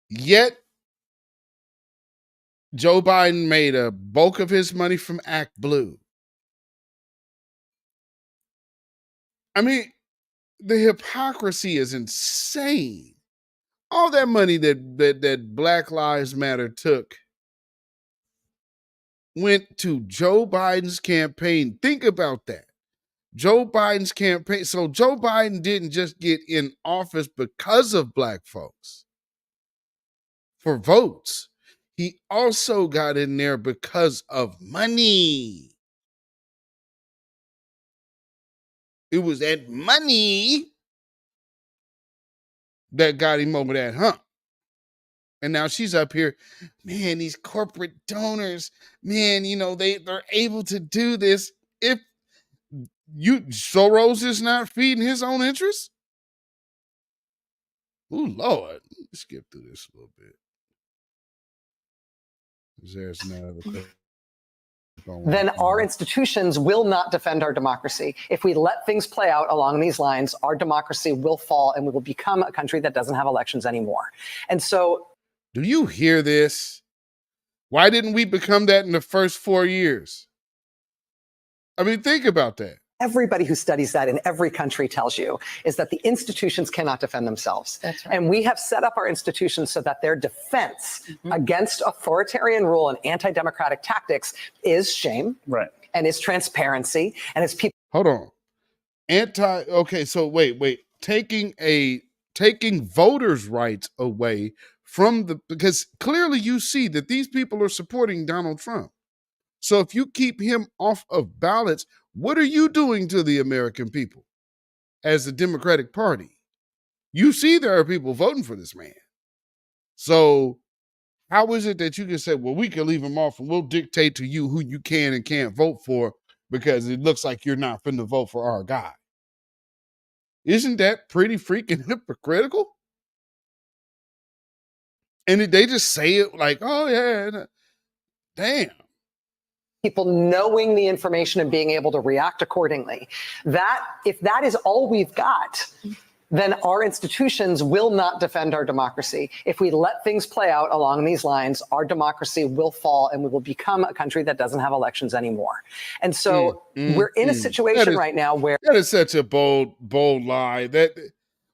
Yet, Joe Biden made a bulk of his money from Act Blue. I mean, the hypocrisy is insane. All that money that Black Lives Matter took went to Joe Biden's campaign. Think about that. Joe Biden's campaign. So Joe Biden didn't just get in office because of black folks for votes. He also got in there because of money. It was that money that got him over that hump. And now she's up here, man, these corporate donors, man, you know, they're able to do this. If Soros is not feeding his own interests? Oh, Lord. Let's skip through this a little bit. There's another question.
Then our institutions will not defend our democracy. If we let things play out along these lines, our democracy will fall and we will become a country that doesn't have elections anymore. And so,
do you hear this? Why didn't we become that in the first 4 years? I mean, think about that.
Everybody who studies that in every country tells you is that the institutions cannot defend themselves.
That's right.
And we have set up our institutions so that their defense against authoritarian rule and anti-democratic tactics is shame,
right,
and is transparency, and is people.
Hold on. Okay, so wait. Taking voters' rights away from because clearly you see that these people are supporting Donald Trump. So if you keep him off of ballots, what are you doing to the American people as the Democratic Party? You see there are people voting for this man. So how is it that you can say, well, we can leave him off and we'll dictate to you who you can and can't vote for because it looks like you're not finna vote for our guy? Isn't that pretty freaking hypocritical? And they just say it like, oh, yeah, damn.
People knowing the information and being able to react accordingly. That, if that is all we've got, then our institutions will not defend our democracy. If we let things play out along these lines, our democracy will fall and we will become a country that doesn't have elections anymore. And so we're in a situation right now where—
that is such a bold lie that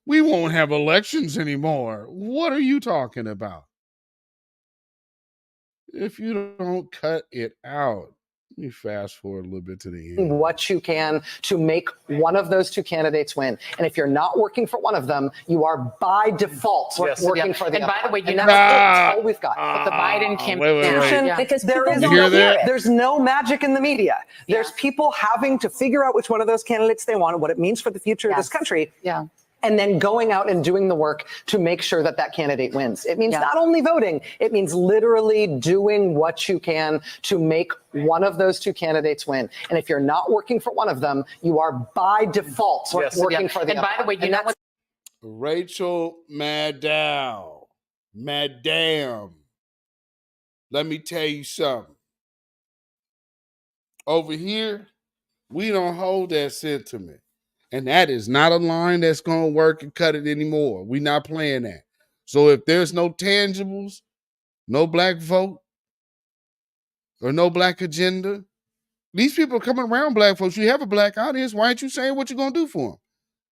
we won't have elections anymore. What are you talking about? If you don't cut it out. Let me fast forward a little bit to the end.
What you can to make one of those two candidates win. And if you're not working for one of them, you are by default working for the other.
And by the way,
that's all we've got.
But the Biden campaign,
because there's no magic in the media. There's people having to figure out which one of those candidates they want and what it means for the future of this country.
Yeah.
And then going out and doing the work to make sure that that candidate wins. It means not only voting, it means literally doing what you can to make one of those two candidates win. And if you're not working for one of them, you are by default working for the other.
And by the way, you know what?
Rachel Maddow, Madam, let me tell you something. Over here, we don't hold that sentiment. And that is not a line that's going to work and cut it anymore. We're not playing that. So if there's no tangibles, no black vote, or no black agenda, these people are coming around black folks. You have a black audience. Why aren't you saying what you're going to do for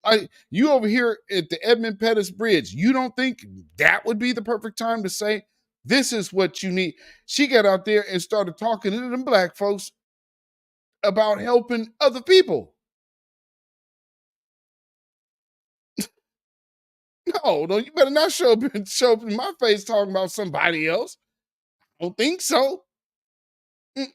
them? You over here at the Edmund Pettus Bridge, you don't think that would be the perfect time to say, this is what you need? She got out there and started talking to them black folks about helping other people. No, you better not show up in my face talking about somebody else. I don't think so.
But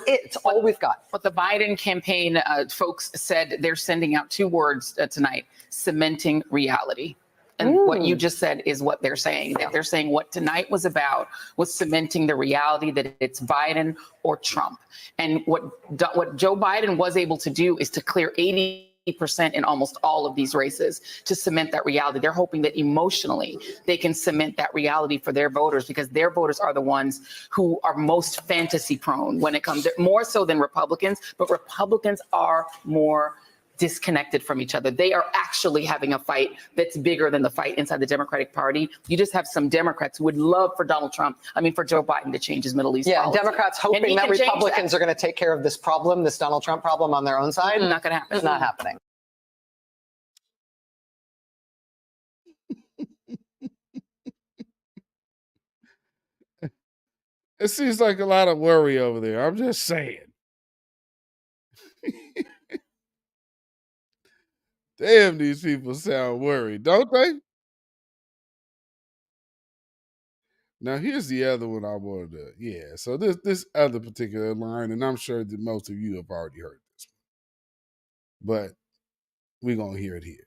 it's all we've got.
What the Biden campaign folks said, they're sending out two words tonight: cementing reality. And what you just said is what they're saying. They're saying what tonight was about was cementing the reality that it's Biden or Trump. And what Joe Biden was able to do is to clear 80% in almost all of these races to cement that reality. They're hoping that emotionally they can cement that reality for their voters, because their voters are the ones who are most fantasy prone when it comes to, more so than Republicans, but Republicans are more disconnected from each other. They are actually having a fight that's bigger than the fight inside the Democratic Party. You just have some Democrats who would love for for Joe Biden to change his Middle East policy.
Democrats hoping that Republicans are going to take care of this problem, this Donald Trump problem on their own side.
Not going to happen.
It's not happening.
It seems like a lot of worry over there. I'm just saying. Damn, these people sound worried, don't they? Now, here's the other one I wanted to, so this other particular line, and I'm sure that most of you have already heard this but we're going to hear it here.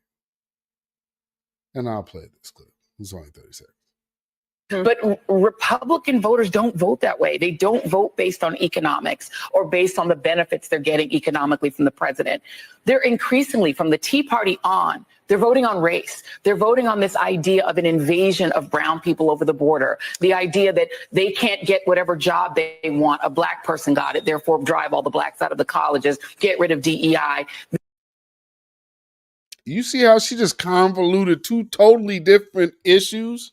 And I'll play this clip. It's only 30 seconds.
But Republican voters don't vote that way. They don't vote based on economics or based on the benefits they're getting economically from the president. They're increasingly, from the Tea Party on, they're voting on race. They're voting on this idea of an invasion of brown people over the border. The idea that they can't get whatever job they want. A black person got it, therefore drive all the blacks out of the colleges, get rid of DEI.
You see how she just convoluted two totally different issues?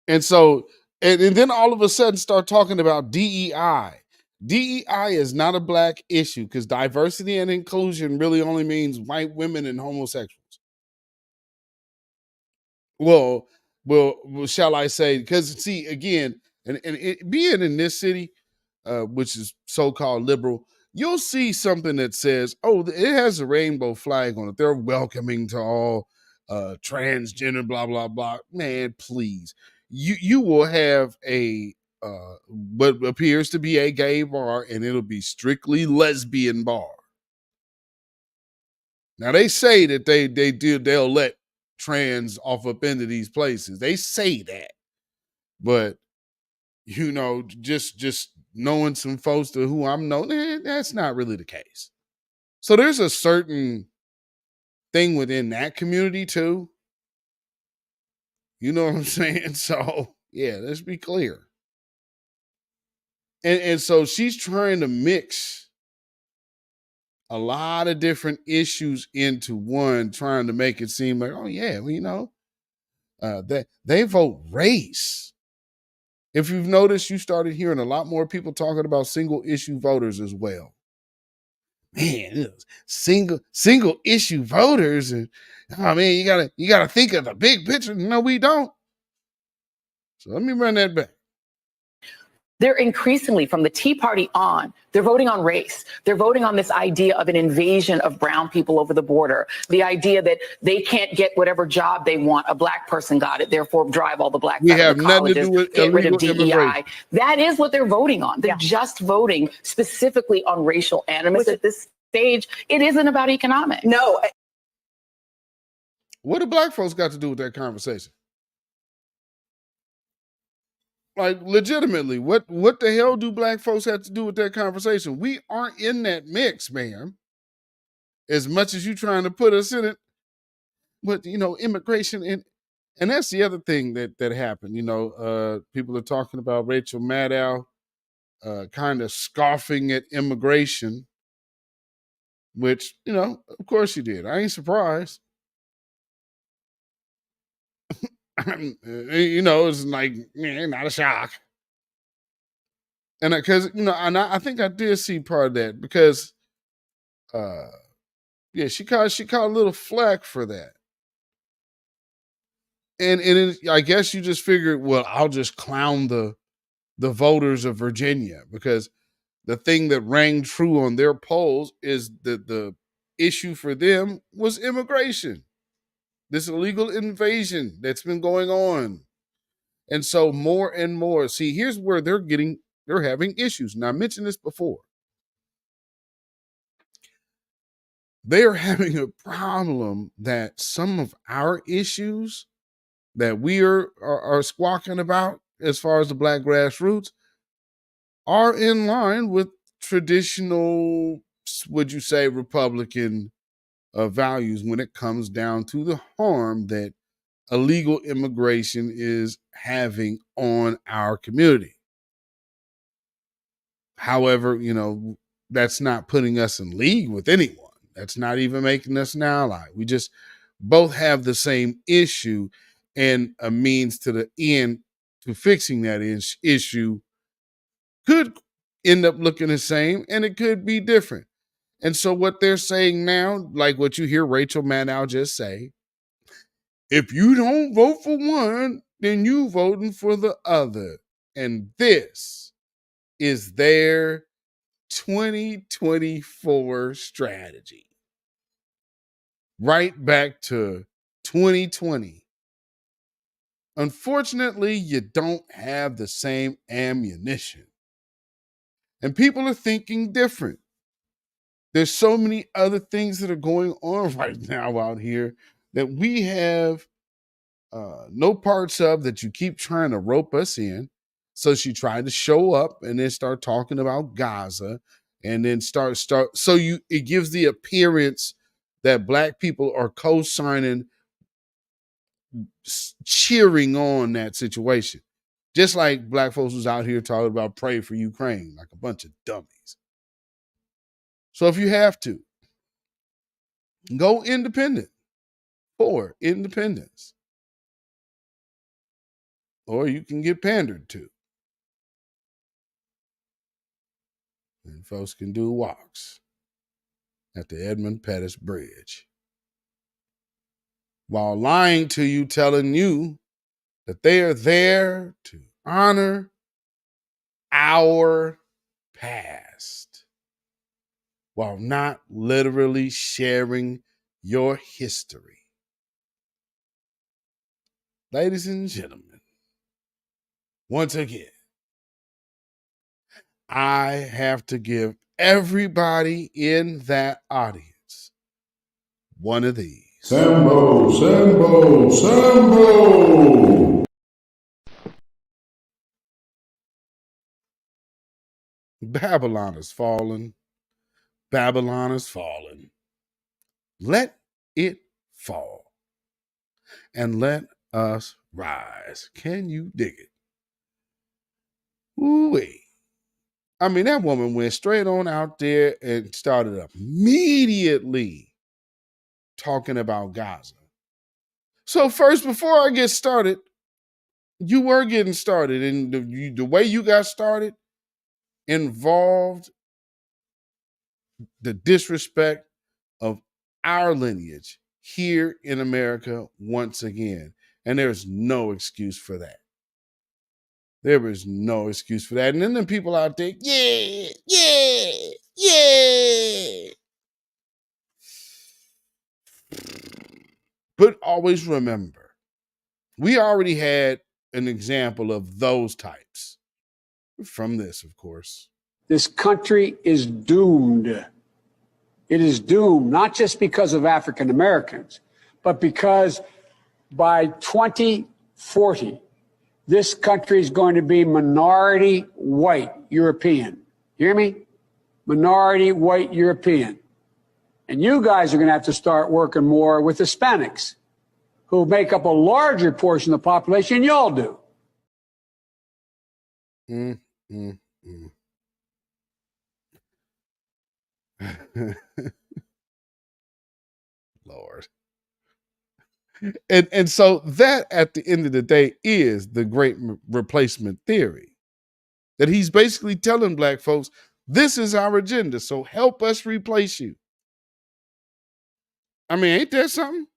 And so, and then all of a sudden start talking about DEI. DEI is not a black issue because diversity and inclusion really only means white women and homosexuals. Well, shall I say, because see, again, and being in this city, which is so-called liberal, you'll see something that says, oh, it has a rainbow flag on it. They're welcoming to all transgender, blah, blah, blah. Man, please. You will have a what appears to be a gay bar, and it'll be strictly lesbian bar. Now they say that they'll let trans off up into these places. They say that, but you know, just knowing some folks to who I'm known, that's not really the case. So there's a certain thing within that community too. You know what I'm saying? So yeah, let's be clear. And so she's trying to mix a lot of different issues into one, trying to make it seem like, oh yeah, well, you know, that they vote race. If you've noticed, you started hearing a lot more people talking about single issue voters as well. Man, single issue voters, and oh man, you gotta think of the big picture. No, we don't. So let me run that back.
They're increasingly, from the Tea Party on, they're voting on race. They're voting on this idea of an invasion of brown people over the border. The idea that they can't get whatever job they want. A black person got it, therefore drive all the blacks out of the colleges, get rid of DEI. That is what they're voting on. They're just voting specifically on racial animus at this stage. It isn't about economics.
No.
What do black folks got to do with that conversation? Like, legitimately, what the hell do black folks have to do with that conversation? We aren't in that mix, man. As much as you trying to put us in it. But, you know, immigration, and that's the other thing that happened. You know, people are talking about Rachel Maddow kind of scoffing at immigration, which, you know, of course she did. I ain't surprised. You know, it's like, not a shock. And because, you know, and I think I did see part of that because, yeah, she caught a little flack for that. And I guess you just figured, well, I'll just clown the voters of Virginia because the thing that rang true on their polls is that the issue for them was immigration. This illegal invasion that's been going on. And so more and more, see, here's where they're having issues. Now, I mentioned this before. They are having a problem that some of our issues that we are squawking about as far as the Black grassroots are in line with traditional, would you say, Republican values when it comes down to the harm that illegal immigration is having on our community. However, you know, that's not putting us in league with anyone. That's not even making us an ally. We just both have the same issue, and a means to the end to fixing that issue could end up looking the same, and it could be different. And so what they're saying now, like what you hear Rachel Maddow just say, if you don't vote for one, then you voting for the other. And this is their 2024 strategy. Right back to 2020. Unfortunately, you don't have the same ammunition. And people are thinking different. There's so many other things that are going on right now out here that we have no parts of, that you keep trying to rope us in. So she tried to show up and then start talking about Gaza, and then start. So it gives the appearance that Black people are co-signing, cheering on that situation. Just like Black folks was out here talking about pray for Ukraine, like a bunch of dummies. So if you have to, go independent for independence. Or you can get pandered to. And folks can do walks at the Edmund Pettus Bridge while lying to you, telling you that they are there to honor our past, while not literally sharing your history. Ladies and gentlemen, once again, I have to give everybody in that audience one of these.
Sambo, Sambo, Sambo!
Babylon is fallen. Babylon is fallen. Let it fall. And let us rise. Can you dig it? Ooh-wee. I mean, that woman went straight on out there and started immediately talking about Gaza. So first, before I get started, you were getting started, and the way you got started involved the disrespect of our lineage here in America once again. And there's no excuse for that. There is no excuse for that. And then the people out there, yeah. But always remember, we already had an example of those types from this, of course.
This country is doomed. It is doomed, not just because of African Americans, but because by 2040, this country is going to be minority white European. You hear me? Minority white European. And you guys are going to have to start working more with Hispanics, who make up a larger portion of the population than y'all do.
Lord. And so that, at the end of the day, is the great replacement theory. That he's basically telling Black folks, this is our agenda, so help us replace you. I mean, ain't that something?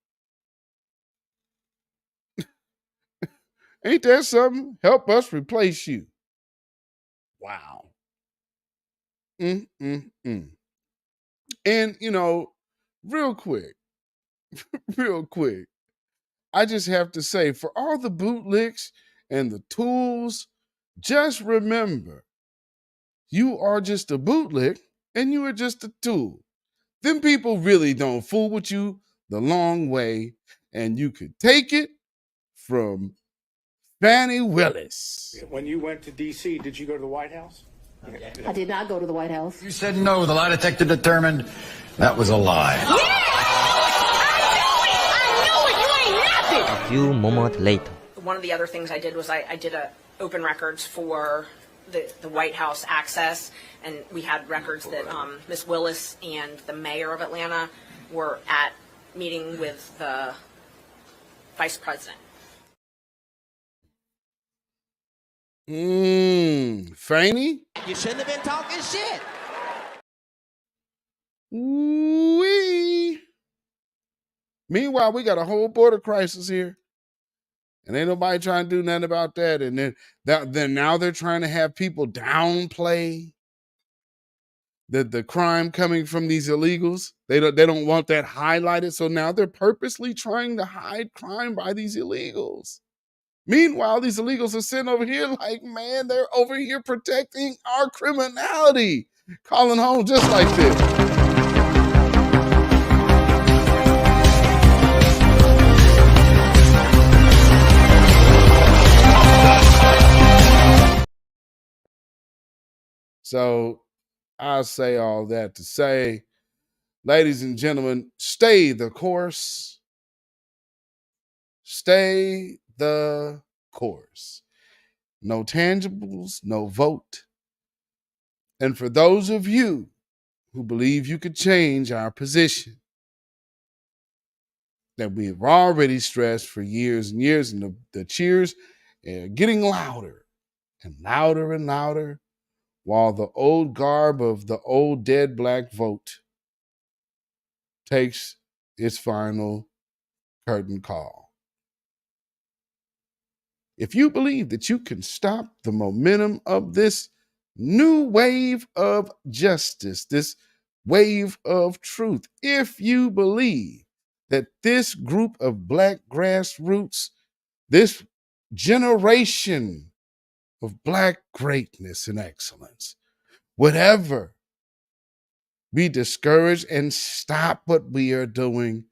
Ain't that something? Help us replace you. Wow. And, you know, real quick, I just have to say, for all the bootlicks and the tools, just remember, you are just a bootlick and you are just a tool. Them people really don't fool with you the long way, and you could take it from Fannie Willis.
When you went to D.C., did you go to the White House?
I did not go to the White House.
You said no. The lie detector determined that was a lie.
Yeah! I knew it! You ain't nothing!
A few moments later.
One of the other things I did was I did open records for the White House access, and we had records that Ms. Willis and the mayor of Atlanta were at meeting with the vice president.
Fannie?
You shouldn't have been talking shit.
Wee. Meanwhile, we got a whole border crisis here. And ain't nobody trying to do nothing about that. And then now they're trying to have people downplay the crime coming from these illegals. They don't want that highlighted. So now they're purposely trying to hide crime by these illegals. Meanwhile, these illegals are sitting over here like, man, they're over here protecting our criminality. Calling home just like this. So I'll say all that to say, ladies and gentlemen, stay the course. Stay the course. No tangibles, no vote. And for those of you who believe you could change our position that we have already stressed for years and years, and the cheers are getting louder and louder and louder, while the old garb of the old dead black vote takes its final curtain call. If you believe that you can stop the momentum of this new wave of justice, this wave of truth, if you believe that this group of black grassroots, this generation of black greatness and excellence, would ever be discouraged and stop what we are doing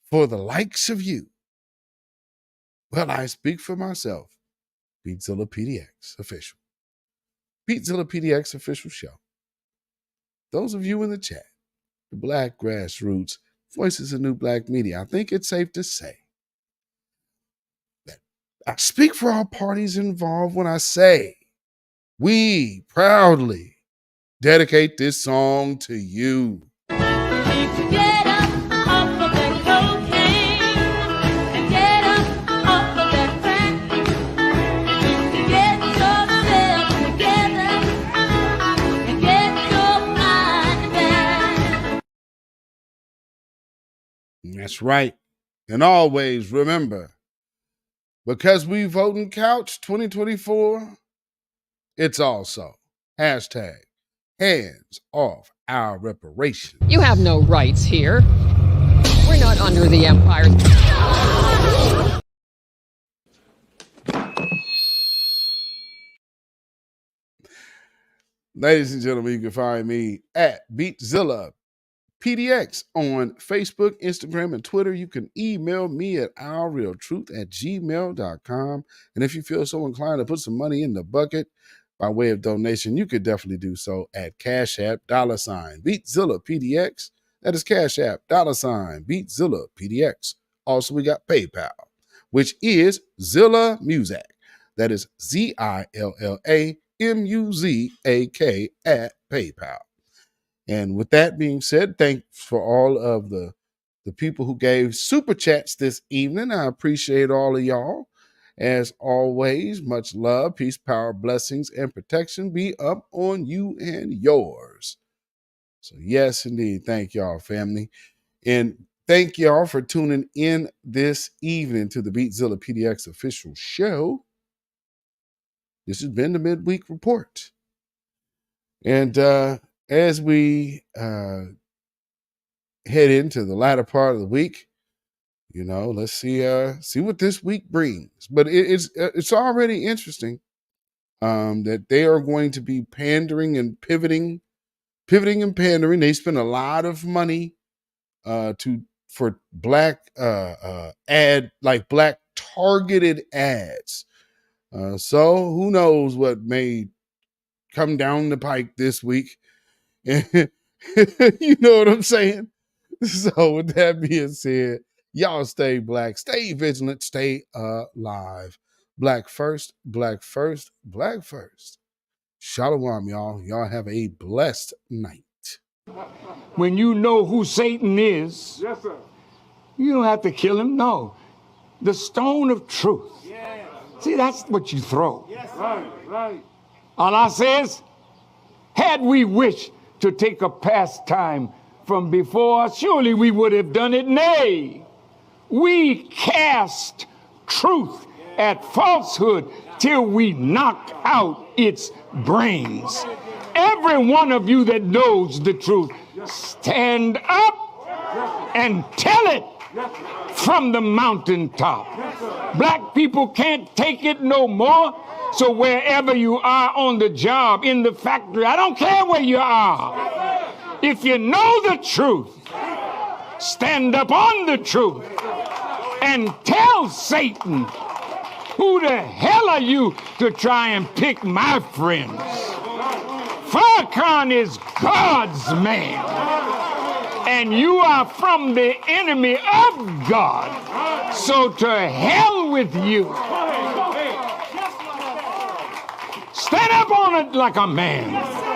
for the likes of you, well, I speak for myself. Beatzilla PDX official. Beatzilla PDX official show. Those of you in the chat, the black grassroots, voices of new black media, I think it's safe to say that I speak for all parties involved when I say we proudly dedicate this song to you. That's right. And always remember, because we voting couch 2024, it's also hashtag hands off our reparations.
You have no rights here. We're not under the empire.
Ladies and gentlemen, you can find me at Beatzilla PDX on Facebook, Instagram, and Twitter. You can email me at ourrealtruth@gmail.com. And if you feel so inclined to put some money in the bucket by way of donation, you could definitely do so at CashApp, $Beatzilla PDX. That is CashApp, $Beatzilla PDX. Also, we got PayPal, which is Zilla Muzak. That is ZILLAMUZAK at PayPal. And with that being said, thanks for all of the people who gave super chats this evening. I appreciate all of y'all. As always, much love, peace, power, blessings, and protection be up on you and yours. So yes, indeed. Thank y'all, family. And thank y'all for tuning in this evening to the Beatzilla PDX official show. This has been the Midweek Report. And as we head into the latter part of the week, you know, let's see what this week brings. But it's already interesting that they are going to be pandering and pivoting and pandering. They spend a lot of money for black black targeted ads. So who knows what may come down the pike this week. You know what I'm saying? So with that being said, y'all stay black, stay vigilant, stay alive. Black first, black first, black first. Shalom, y'all. Y'all have a blessed night.
When you know who Satan is, yes, sir, you don't have to kill him. No. The stone of truth. Yes. See, that's what you throw. Yes, right. Allah says, had we wished to take a pastime from before, surely we would have done it. Nay, we cast truth at falsehood till we knock out its brains. Every one of you that knows the truth, stand up and tell it from the mountaintop. Black people can't take it no more. So wherever you are on the job, in the factory, I don't care where you are. If you know the truth, stand up on the truth and tell Satan, who the hell are you to try and pick my friends? Farrakhan is God's man. And you are from the enemy of God. So to hell with you. Stand up on it like a man.